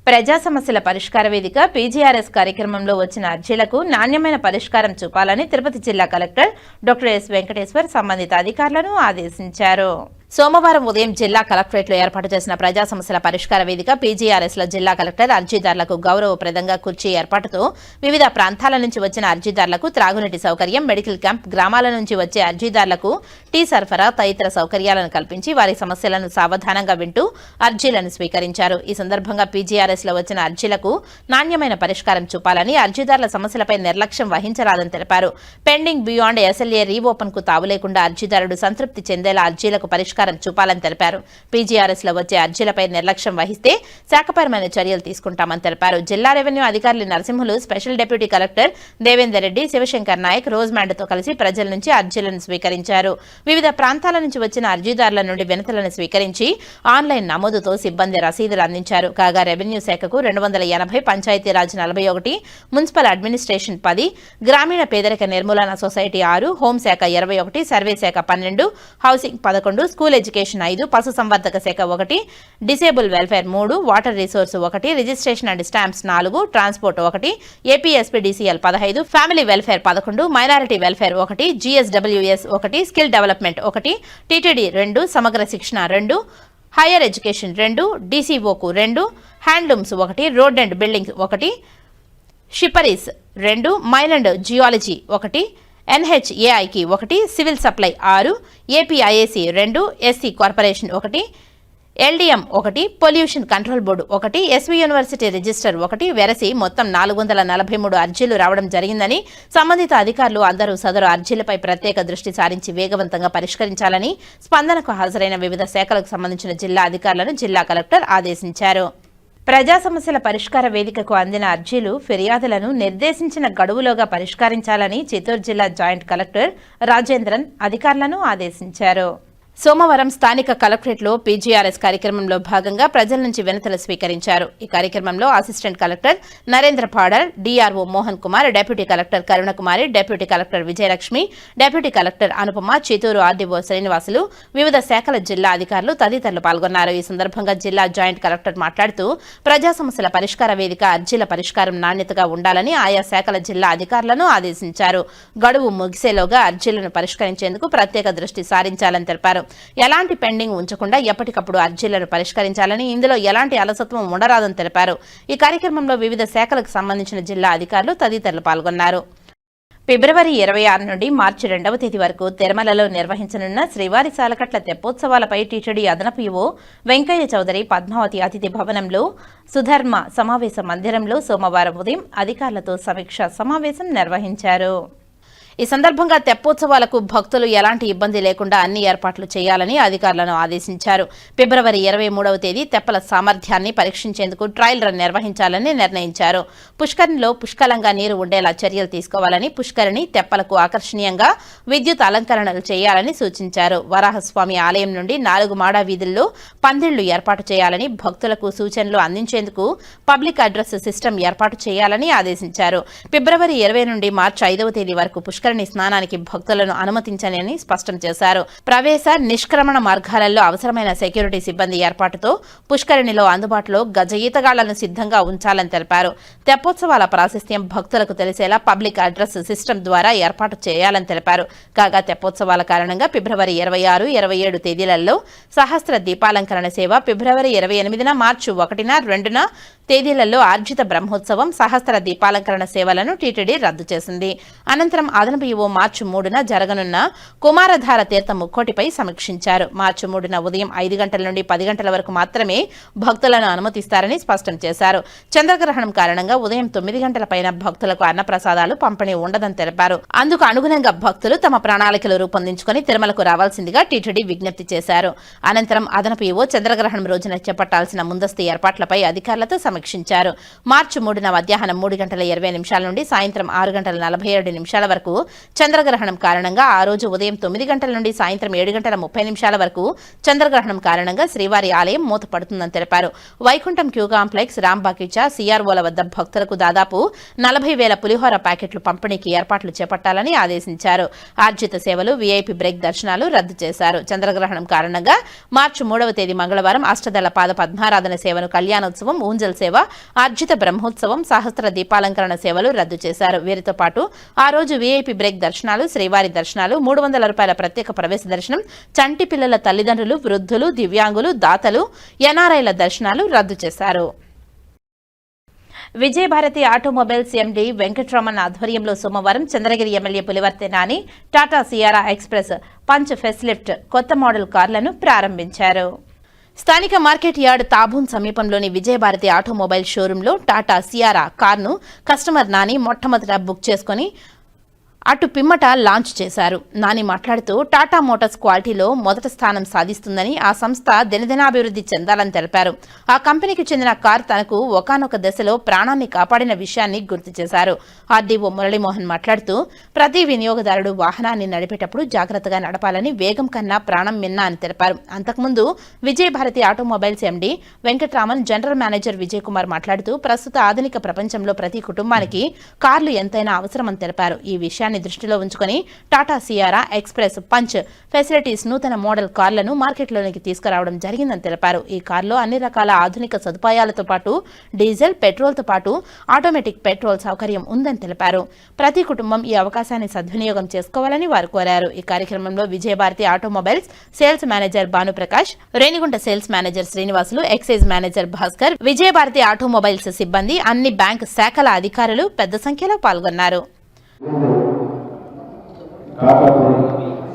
ప్రజా సమస్యల పరిష్కార వేదిక పీజీఆర్ఎస్ కార్యక్రమంలో వచ్చిన అర్జీలకు నాణ్యమైన పరిష్కారం చూపాలని తిరుపతి జిల్లా కలెక్టర్ డాక్టర్ ఎస్ వెంకటేశ్వర్ సంబంధిత అధికారులను ఆదేశించారు. సోమవారం ఉదయం జిల్లా కలెక్టరేట్లో ఏర్పాటు చేసిన ప్రజా సమస్యల పరిష్కార వేదిక పీజీఆర్ఎస్లో జిల్లా కలెక్టర్ అర్జీదారులకు గౌరవప్రదంగా కుర్చీ ఏర్పాటుతో వివిధ ప్రాంతాల నుంచి వచ్చిన అర్జీదారులకు త్రాగునీటి సౌకర్యం, మెడికల్ క్యాంప్, గ్రామాల నుంచి వచ్చే అర్జీదారులకు టీ సరఫరా తదితర సౌకర్యాలను కల్పించి వారి సమస్యలను సావధానంగా వింటూ అర్జీలను స్వీకరించారు. ఈ సందర్భంగా పీజీఆర్ఎస్లో వచ్చిన అర్జీలకు నాణ్యమైన పరిష్కారం చూపాలని, అర్జీదారుల సమస్యలపై నిర్లక్ష్యం వహించరాదని తెలిపారు. పెండింగ్ బియాండ్ ఎస్ఎల్ఏ రీఓపెన్ కు తావు లేకుండా అర్జీదారుడు సంతృప్తి చెందేలా అర్జీలకు పరిష్కారం చూపాలని తెలిపారు. పీజీఆర్ఎస్ లో వచ్చే అర్జీలపై నిర్లక్ష్యం వహిస్తే శాఖపరమైన చర్యలు తీసుకుంటామని తెలిపారు. జిల్లా రెవెన్యూ అధికారులు Narasimhulu, special deputy collector Devender Reddy, Sivasankar Naik రోజ్ మ్యాండ్తో కలిసి ప్రజల నుంచి అర్జీలను స్వీకరించారు. వివిధ ప్రాంతాల నుంచి వచ్చిన అర్జీదారుల నుండి వినతులను స్వీకరించి ఆన్లైన్ నమోదుతో సిబ్బంది రసీదులు అందించారు. కాగా రెవెన్యూ శాఖకు 280, పంచాయతీరాజ్ 41, మున్సిపల్ అడ్మినిస్ట్రేషన్ 10, గ్రామీణ పేదరిక నిర్మూలన సొసైటీ 6, హోంశాఖ 21, సర్వే శాఖ 12, హౌసింగ్ 11, స్కూల్ ఎడ్యుకేషన్ 5, పశు సంవర్ధక శాఖ 1, disable welfare 3, water resource 1, registration and stamps 4, transport 1, APSPDCL 15, family welfare 11, minority welfare 1, GSWS 1, skill development 1, TTD 2, Samagra Shiksha 2, higher education 2, డీసీఓకు 2, handlooms 1, road and buildings 1, fisheries 2, mine and geology 1, ఎన్హెచ్ఏఐకి 1, civil supply 6, APIAC 2, SC corporation 1, LDM 1, pollution control board 1, SV university register 1 వెరసి మొత్తం 443 అర్జీలు రావడం జరిగిందని, సంబంధిత అధికారులు అందరూ సదరు అర్జీలపై ప్రత్యేక దృష్టి సారించి వేగవంతంగా పరిష్కరించాలని స్పందనకు హాజరైన వివిధ శాఖలకు సంబంధించిన జిల్లా అధికారులను జిల్లా కలెక్టర్ ఆదేశించారు. ప్రజా సమస్యల పరిష్కార వేదికకు అందిన అర్జీలు, ఫిర్యాదులను నిర్దేశించిన గడువులోగా పరిష్కరించాలని చిత్తూరు జిల్లా జాయింట్ కలెక్టర్ రాజేంద్రన్ అధికారులను ఆదేశించారు. సోమవారం స్థానిక కలెక్టరేట్లో పీజీఆర్ఎస్ కార్యక్రమంలో భాగంగా ప్రజల నుంచి వినతులు స్వీకరించారు. ఈ కార్యక్రమంలో assistant collector Narendra Padar, DRO Mohan Kumar, deputy collector Karunakumari, deputy collector Vijayalakshmi, deputy collector Anupama, Chittoor RDO Srinivasulu, వివిధ శాఖల జిల్లా అధికారులు తదితరులు పాల్గొన్నారు. ఈ సందర్భంగా జిల్లా జాయింట్ కలెక్టర్ మాట్లాడుతూ ప్రజా సమస్యల పరిష్కార వేదిక అర్జీల పరిష్కారం నాణ్యతగా ఉండాలని ఆయా శాఖల జిల్లా అధికారులను ఆదేశించారు. గడువు ముగిసేలోగా అర్జీలను పరిష్కరించేందుకు ప్రత్యేక దృష్టి సారించాలని తెలిపారు. ఎలాంటి పెండింగ్ ఉంచకుండా ఎప్పటికప్పుడు అర్జీలను పరిష్కరించాలని, ఇందులో ఎలాంటి అలసత్వం ఉండరాదని తెలిపారు. ఈ కార్యక్రమంలో వివిధ శాఖలకు సంబంధించిన జిల్లా అధికారులు తదితరులు పాల్గొన్నారు. ఫిబ్రవరి 26 నుండి మార్చి 2వ తేదీ వరకు తిరుమలలో నిర్వహించనున్న శ్రీవారి సాలకట్ల తెప్పోత్సవాలపై టీటీడీ అదనపు ఈవో వెంకయ్య చౌదరి పద్మావతి అతిథి భవనంలో సుధర్మ సమావేశ మందిరంలో సోమవారం ఉదయం అధికారులతో సమీక్షా సమావేశం నిర్వహించారు. ఈ సందర్భంగా తెప్పోత్సవాలకు భక్తులు ఎలాంటి ఇబ్బంది లేకుండా అన్ని ఏర్పాట్లు చేయాలని అధికారులను ఆదేశించారు. ఫిబ్రవరి 23వ తేదీ తెప్పల సామర్థ్యాన్ని పరీక్షించేందుకు ట్రయల్ రన్ నిర్వహించాలని నిర్ణయించారు. పుష్కరిణిలో పుష్కలంగా నీరు ఉండేలా చర్యలు తీసుకోవాలని, పుష్కరిణి తెప్పలకు ఆకర్షణీయంగా విద్యుత్ అలంకరణలు చేయాలని సూచించారు. వరాహస్వామి ఆలయం నుండి 4 మాడా వీధుల్లో పందిళ్లు ఏర్పాటు చేయాలని, భక్తులకు సూచనలు అందించేందుకు పబ్లిక్ అడ్రస్ సిస్టమ్ ఏర్పాటు చేయాలని ఆదేశించారు. ఫిబ్రవరి 20 నుండి మార్చి 5వ తేదీ వరకు పుష్కరిణి స్నానానికి భక్తులను అనుమతించని స్పష్టం చేశారు. ప్రవేశ, నిష్క్రమణ మార్గాలలో అవసరమైన సెక్యూరిటీ సిబ్బంది ఏర్పాటుతో పుష్కరిణిలో అందుబాటులో గజ ఈతగాళ్లను సిద్ధంగా ఉంచాలని తెలిపారు. తెప్పోత్సవాల ప్రాశస్త్యం భక్తులకు తెలిసేలా పబ్లిక్ అడ్రస్ సిస్టమ్ ద్వారా ఏర్పాటు చేయాలని తెలిపారు. కాగా తెప్పోత్సవాల కారణంగా ఫిబ్రవరి 26, 27 తేదీలలో సహస్ర దీపాలంకరణ సేవ, ఫిబ్రవరి 28, మార్చి 1, 2 తేదీలలో ఆర్జిత బ్రహ్మోత్సవం, సహస్ర దీపాలంకరణ సేవలను టీటీడీ రద్దు చేసింది. అనంతరం అదనపు ఈవో మార్చి 3న జరగనున్న కుమారధార తీర్థ ముక్కోటిపై సమీక్షించారు. మార్చి 3న ఉదయం 5 గంటల నుండి 10 గంటల వరకు మాత్రమే భక్తులను అనుమతిస్తారని స్పష్టం చేశారు. చంద్రగ్రహణం కారణంగా ఉదయం 9 గంటల పైన భక్తులకు అన్నప్రసాదాలు పంపిణీ ఉండదని తెలిపారు. అందుకు అనుగుణంగా భక్తులు తమ ప్రణాళికలు రూపొందించుకుని తిరుమలకు రావాల్సిందిగా టీటీడీ విజ్ఞప్తి చేశారు. అనంతరం అదనపు ఈవో చంద్రగ్రహణం రోజున చేపట్టాల్సిన ముందస్తు ఏర్పాట్లపై అధికారులతో సమీక్షించారు. మార్చి 3న మధ్యాహ్నం 3 గంటల 20 నిమిషాల నుండి సాయంత్రం 6 గంటల 47 నిమిషాల వరకు చంద్రగ్రహణం కారణంగా ఆ రోజు ఉదయం 9 గంటల నుండి సాయంత్రం 7 గంటల 30 నిమిషాల వరకు చంద్రగ్రహణం కారణంగా శ్రీవారి ఆలయం మూతపడుతుందని తెలిపారు. వైకుంఠం క్యూ కాంప్లెక్స్, రాంబాకిచా, సిఆర్ఓల వద్ద భక్తులకు దాదాపు 40,000 పులిహోర ప్యాకెట్లు పంపిణీకి ఏర్పాట్లు చేపట్టాలని ఆదేశించారు. ఆర్జిత సేవలు, వీఐపీ బ్రేక్ దర్శనాలు రద్దు చేశారు. చంద్రగ్రహణం కారణంగా మార్చి 3వ తేదీ మంగళవారం అష్టదళ పాద పద్మారాధన సేవను, కళ్యాణోత్సవం, ఊంజల్ సేవ, ఆర్జిత బ్రహ్మోత్సవం, సహస్ర దీపాలంకరణ సేవలు రద్దు చేశారు. వీరితో పాటు ఆ రోజు వీఐపీ విఐపి బ్రేక్ దర్శనాలు, శ్రీవారి దర్శనాలు, 300 రూపాయల ప్రత్యేక ప్రవేశ దర్శనం, చంటి పిల్లల తల్లిదండ్రులు, వృద్ధులు, దివ్యాంగులు, దాతలు, ఎన్ఆర్ఐల దర్శనాలు రద్దు చేశారు. విజయభారతి ఆటోమొబైల్స్ ఎండీ వెంకట్రామన్ ఆధ్వర్యంలో సోమవారం Chandragiri MLA Pulivarthi Nani Tata Sierra Express Punch facelift కొత్త మోడల్ కార్లను ప్రారంభించారు. స్థానిక మార్కెట్ యార్డ్ తాబూన్ సమీపంలోని విజయభారతి ఆటోమొబైల్ షోరూంలో టాటా సియారా కార్ను కస్టమర్ నాని మొట్టమొదట బుక్ చేసుకుని అటు పిమ్మట లాంచ్ చేశారు. నాని మాట్లాడుతూ టాటా మోటార్స్ క్వాలిటీలో మొదటి స్థానం సాధిస్తుందని, ఆ సంస్థ దినదినాభివృద్ధి చెందాలని తెలిపారు. ఆ కంపెనీకి చెందిన కార్ తనకు ఒకానొక దశలో ప్రాణాన్ని కాపాడిన విషయాన్ని గుర్తు చేశారు. ఆర్డీఓ మురళీమోహన్ మాట్లాడుతూ ప్రతి వినియోగదారుడు వాహనాన్ని నడిపేటప్పుడు జాగ్రత్తగా నడపాలని, వేగం కన్నా ప్రాణం మిన్నా అని తెలిపారు. అంతకుముందు Vijayabharathi automobiles MD Venkatraman, general manager Vijay Kumar మాట్లాడుతూ ప్రస్తుత ఆధునిక ప్రపంచంలో ప్రతి కుటుంబానికి కార్లు ఎంతైనా అవసరమని తెలిపారు. ఈ విషయాన్ని దృష్టిలో ఉంచుకొని Tata Sierra Express punch facilities నూతన మోడల్ కార్లను మార్కెట్లోనికి తీసుకురావడం జరిగిందని తెలిపారు. ఈ కార్లో అన్ని రకాల ఆధునిక సదుపాయాలతో పాటు డీజిల్, పెట్రోల్తో పాటు ఆటోమేటిక్ పెట్రోల్ సౌకర్యం ఉందని తెలిపారు. ప్రతి కుటుంబం ఈ అవకాశాన్ని సద్వినియోగం చేసుకోవాలని వారు కోరారు. ఈ కార్యక్రమంలో Vijayabharathi automobiles sales manager Bhanuprakash, Renigunta sales manager Srinivasulu, excise manager Bhaskar, Vijayabharathi automobiles సిబ్బంది, అన్ని బ్యాంక్ శాఖల అధికారులు పెద్ద సంఖ్యలో పాల్గొన్నారు. టాటా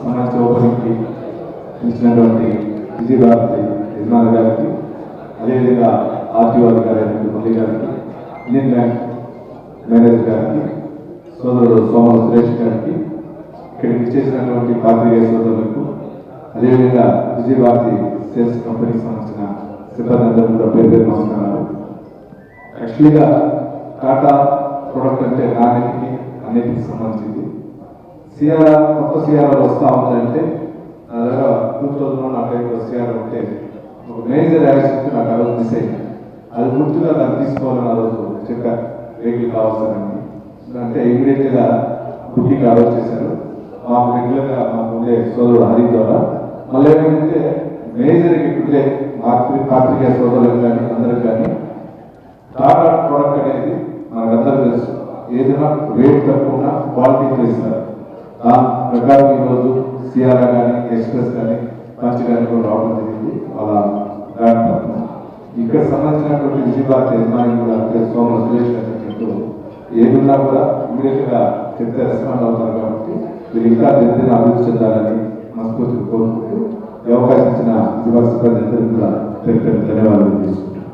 సంబంధించిన ఓపెనింగ్కి ఇచ్చినటువంటి విజయభారతి యజమాని గారికి, అదేవిధంగా ఆర్టీఓ అధికారి మురళి గారికి, ఇండియన్ బ్యాంక్ మేనేజర్ గారికి, సోదరుడు సోమల సురేష్ గారికి, ఇక్కడికి ఇచ్చేసినటువంటి పాత్రికేయ సోదరులకు, అదేవిధంగా విజయభారతి సేల్స్ కంపెనీకి సంబంధించిన సిబ్బంది అందరూ కూడా పేరు పేరు నమస్కారాలు. యాక్చువల్గా టాటా ప్రొడక్ట్ అంటే నాణ్యతకి అన్నిటికి సంబంధించింది. సిఆర్ కొత్త సిఆర్ వస్తూ ఉందంటే నా దగ్గర 2000 నా టైంలో సిఆర్ ఉంటే ఒక మేజర్ యాక్సిడెంట్ నాకు ఆ రోజు మిస్ అయింది. అది గుర్తుగా దాన్ని తీసుకోవాలని ఆ రోజు చెప్పారు, వెహికల్ కావాల్సిందని. అంటే ఇమీడియట్గా బుకింగ్ ఆర్డర్ చేశారు. మాకు రెగ్యులర్గా మాకు ఉండే సోదరుడు హరి ద్వారా. మళ్ళీ ఏమైందంటే మేజర్ ఇప్పుడే పాత్రికేయ సోదరులకు కానీ అందరికి కానీ టాటా ప్రోడక్ట్ అనేది మనకందరూ తెలుసు, ఏదైనా రేట్ తక్కువ క్వాలిటీ ఇస్తారు. దాని ప్రకారం ఈరోజు సిఆర్ఆర్ కానీ ఎక్స్ప్రెస్ కానీ పంచ్ కానీ కూడా రావడం జరిగింది. వాళ్ళ బ్రాండ్ తరఫున ఇక్కడ సంబంధించినటువంటి విజయభారతి యజమాని కూడా సోమల సురేష్ గారు చెప్పినట్టు ఏదున్నా కూడా ఇమీడియట్గా చెప్తే రెస్పాండ్ అవుతారు. కాబట్టి మీరు ఇంకా దినదిన అభివృద్ధి చెందాలని మనస్ఫూర్తిగా కోరుకుంటూ ఈ అవకాశం ఇచ్చిన విజయభారతి సిబ్బంది అందరికీ కూడా పేరు ధన్యవాదాలు తీసుకుంటాం.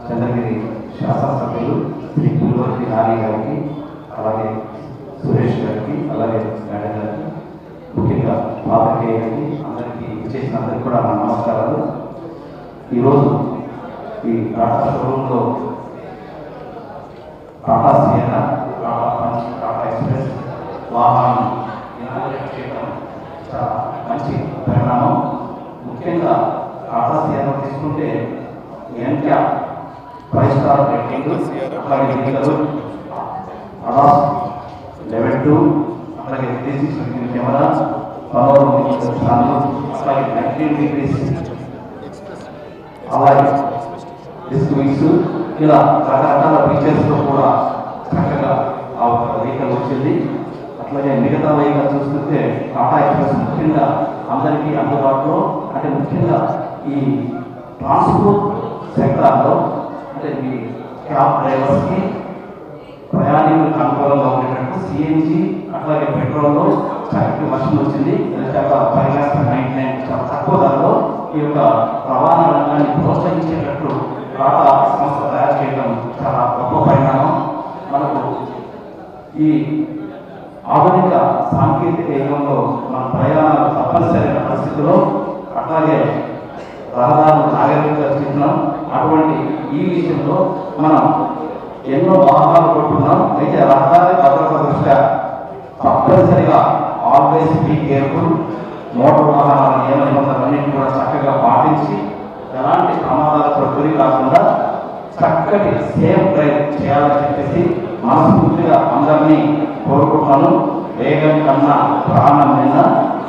చంద్రగిరి శాసనసభ్యులు శ్రీ పులివర్తి నాని గారికి, అలాగే సురేష్ గారికి, అలాగే మేడం గారికి, ముఖ్యంగా పాత్రికేయులకి అందరికీ ఇచ్చేసిన అందరికీ కూడా నా నమస్కారాలు. ఈరోజు ఈ టాటా షోరూంలో Tata Sierra, Tata punch, Tata express వాహనం ఇనాగరేట్ చేయడం చాలా మంచి పరిణామం. ముఖ్యంగా టాటా సియారా తీసుకుంటే ఎన్క్యా 5 స్టార్ రేటింగ్, అలాగే అడాస్ లెవెల్ 2, అలాగే 360 కెమెరా, పవర్ అలాగే 19 డిగ్రీస్, అలాగే డిస్క్ వీల్స్, ఇలా రకరకాల ఫీచర్స్తో కూడా చక్కగా ఆ వెహికల్ వచ్చింది. అట్లాగే మిగతా వెహికల్ చూస్తుంటే టాటా ఎక్స్ప్రెస్ ముఖ్యంగా అందరికీ అందుబాటులో, అంటే ముఖ్యంగా ఈ ట్రాన్స్పోర్ట్ సెక్టార్లో అంటే ఈ క్యాబ్ డ్రైవర్స్కి ప్రయాణికులకు అనుకూలంగా ఉండేటట్టు సిఎన్జి అట్లాగే పెట్రోల్లో చక్కటి వర్షన్ వచ్చింది. చాలా 5,99,000 చాలా తక్కువ ధరలో ఈ యొక్క రవాణా రంగాన్ని ప్రోత్సహించేటట్టు టాటా సంస్థ తయారు చేయడం చాలా గొప్ప పరిణామం. మనకు ఈ ఆధునిక సాంకేతిక యుగంలో మన ప్రయాణాలు తప్పనిసరైన పరిస్థితుల్లో అట్లాగే రహదారులు నాగరికంగా చేస్తున్నాం. అటువంటి ఈ విషయంలో మనం ఎన్నో వాహనాలు కొట్టుకున్నాం. అయితే రహదారి భద్రత దృష్ట్యా తప్పనిసరిగా ఆల్వేస్ బీ కేర్ఫుల్, మోటార్ వాహనాల నియమ నిబంధనలన్నింటినీ కూడా చక్కగా పాటించి ఎలాంటి ప్రమాదాలతో గురి కాకుండా చక్కటి సేఫ్ డ్రైవ్ చేయాలని చెప్పేసి మనస్ఫూర్తిగా అందరినీ కోరుకుంటున్నాను. వేగం కన్నా ప్రాణం నిన్న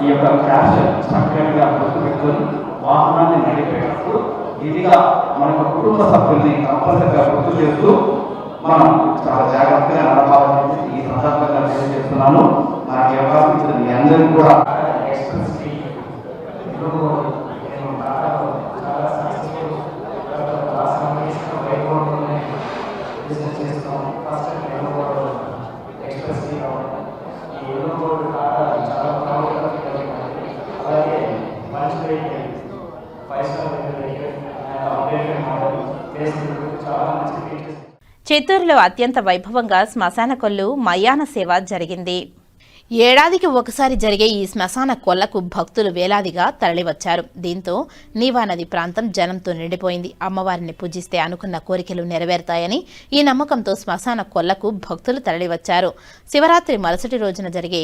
ఈ యొక్క క్యాష్ చక్కగా గుర్తుపెట్టుకొని వాహనాన్ని నడిపేటప్పుడు ఇదిగా మన యొక్క కుటుంబ సభ్యుల్ని కంపల్సరిగా గుర్తు చేస్తూ మనం చాలా జాగ్రత్తగా నడపాలని ఈ సందర్భంగా తెలియజేస్తున్నాను. నాకు ఈ అవకాశం ఇచ్చిన మీ అందరికీ కూడా చిత్తూరులో అత్యంత వైభవంగా శ్మశాన కొల్లు మయాన సేవ జరిగింది. ఏడాదికి ఒకసారి జరిగే ఈ శ్మశాన కొల్లకు భక్తులు వేలాదిగా తరలివచ్చారు. దీంతో నీవా నది ప్రాంతం జనంతో నిండిపోయింది. అమ్మవారిని పూజిస్తే అనుకున్న కోరికలు నెరవేరుతాయని ఈ నమ్మకంతో శ్మశాన కొల్లకు భక్తులు తరలివచ్చారు. శివరాత్రి మరుసటి రోజున జరిగే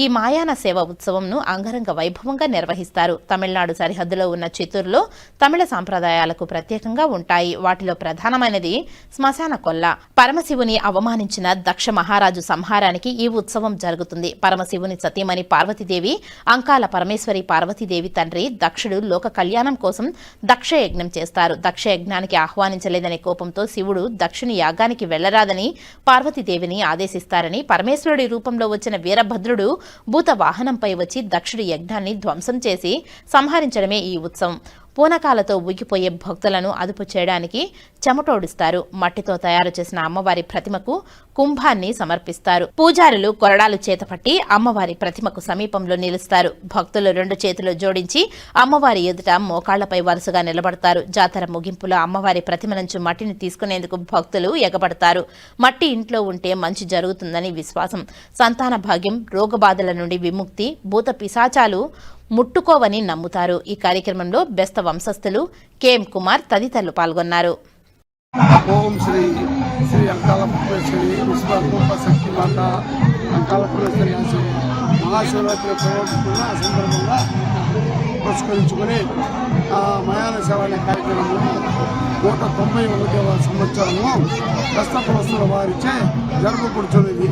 ఈ మాయాన సేవ ఉత్సవంను అంగరంగ వైభవంగా నిర్వహిస్తారు. తమిళనాడు సరిహద్దులో ఉన్న చిత్తూరులో తమిళ సాంప్రదాయాలకు ప్రత్యేకంగా ఉంటాయి. వాటిలో ప్రధానమైనది శ్మశాన కొల్ల. పరమశివుని అవమానించిన దక్ష మహారాజు సంహారానికి ఈ ఉత్సవం జరుగుతుంది. పరమశివుని సతీమణి పార్వతీదేవి, అంకాల పరమేశ్వరి పార్వతీదేవి తండ్రి దక్షుడు లోక కళ్యాణం కోసం దక్ష యజ్ఞం చేస్తారు. దక్ష యజ్ఞానికి ఆహ్వానించలేదనే కోపంతో శివుడు దక్షుని యాగానికి వెళ్లరాదని పార్వతీదేవిని ఆదేశిస్తారని పరమేశ్వరుడి రూపంలో వచ్చిన వీరభద్రుడు భూత వాహనంపై వచ్చి దక్షుడి యజ్ఞాన్ని ధ్వంసం చేసి సంహరించడమే ఈ ఉత్సవం. పూనకాలతో ఊగిపోయే భక్తులను అదుపు చేయడానికి చెమటోడిస్తారు. మట్టితో తయారు చేసిన అమ్మవారి ప్రతిమకు కుంభాన్ని సమర్పిస్తారు. పూజారులు కొరడాలు చేతపట్టి అమ్మవారి ప్రతిమకు సమీపంలో నిలుస్తారు. భక్తులు 2 చేతులు జోడించి అమ్మవారి ఎదుట మోకాళ్లపై వరుసగా నిలబడతారు. జాతర ముగింపులో అమ్మవారి ప్రతిమ నుంచి మట్టిని తీసుకునేందుకు భక్తులు ఎగబడతారు. మట్టి ఇంట్లో ఉంటే మంచి జరుగుతుందని విశ్వాసం. సంతాన భాగ్యం, రోగబాధల నుండి విముక్తి, భూత పిశాచాలు ముట్టుకోవని నమ్ముతారు. ఈ కార్యక్రమంలో బెస్త వంశస్థులు కెఎం కుమార్ తదితరులు పాల్గొన్నారు. ఓం శ్రీ శ్రీ అంకాలపరమేశ్వరి విశ్వరూప శక్తి మాత అంకాలపరమేశ్వరి మహాశివరాత్రి ప్రవర్తిస్తున్న సందర్భంగా పురస్కరించుకొని మయాన సేవ అనే కార్యక్రమంలో 191వ సంవత్సరము దస్తపురస్తుల వారిచే జరగకూర్చున్నది.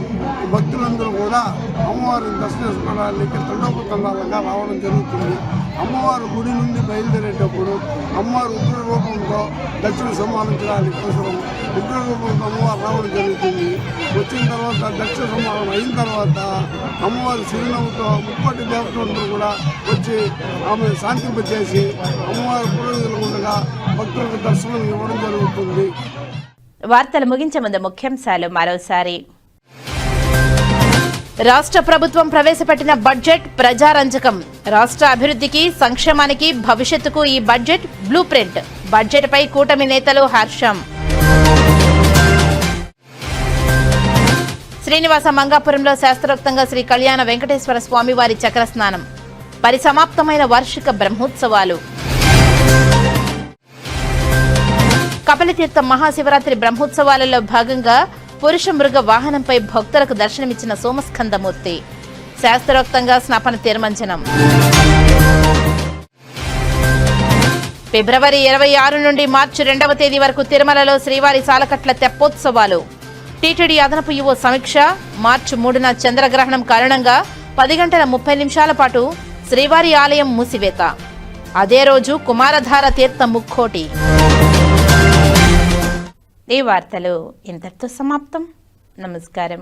భక్తులందరూ కూడా అమ్మవారిని దర్శించుకోవడానికి తండోపతండాలుగా రావడం జరుగుతుంది. అమ్మవారు గుడి నుండి బయలుదేరేటప్పుడు అమ్మవారు ఉగ్ర రూపంతో దక్షిణ సంహారించడానికి అవసరం ఉగ్ర రూపంతో అమ్మవారు రావడం జరుగుతుంది. వచ్చిన తర్వాత దక్షిణ సంహారం అయిన తర్వాత అమ్మవారి చిరునవ్వుతో 30 దేవతలందరూ కూడా వచ్చి ఆమె శాంతింపచేసి అమ్మవారి పురోహితులు ఉండగా భక్తులకు దర్శనం ఇవ్వడం జరుగుతుంది. వార్తలు ముగించే ముందు ముఖ్యాంశాలు మరోసారి. రాష్ట్ర ప్రభుత్వం ప్రవేశపెట్టిన బడ్జెట్ ప్రజారంజకం. రాష్ట్ర అభివృద్ధికి, సంక్షేమానికి, భవిష్యత్తుకు ఈ బడ్జెట్ బ్లూ ప్రింట్. బడ్జెట్పై కూటమి నేతలు హర్షం. శ్రీనివాస మంగాపురంలో శాస్త్రోక్తంగా శ్రీ కళ్యాణ వెంకటేశ్వర స్వామివారి చక్రస్నానం. పరిసమాప్తమైన వార్షిక బ్రహ్మోత్సవాలు. కపిలతీర్థం మహాశివరాత్రి బ్రహ్మోత్సవాలలో భాగంగా పురుష మృగ వాహనంపై భక్తులకు దర్శనమిచ్చిన సోమస్కందమూర్తి. శాస్త్రోక్తంగా స్నపన తీర్మంజనం. ఫిబ్రవరి 26 నుండి మార్చి 2వ తేదీ వరకు తిరుమలలో శ్రీవారి సాలకట్ల తెప్పోత్సవాలు. టీటీడీ అదనపు ఈవో సమీక్ష. మార్చి 3న చంద్రగ్రహణం కారణంగా 10 గంటల 30 నిమిషాల పాటు శ్రీవారి ఆలయం మూసివేత. అదే రోజు కుమారధార తీర్థ ముక్కోటి. ఈ వార్తలు ఇంతటితో సమాప్తం. నమస్కారం.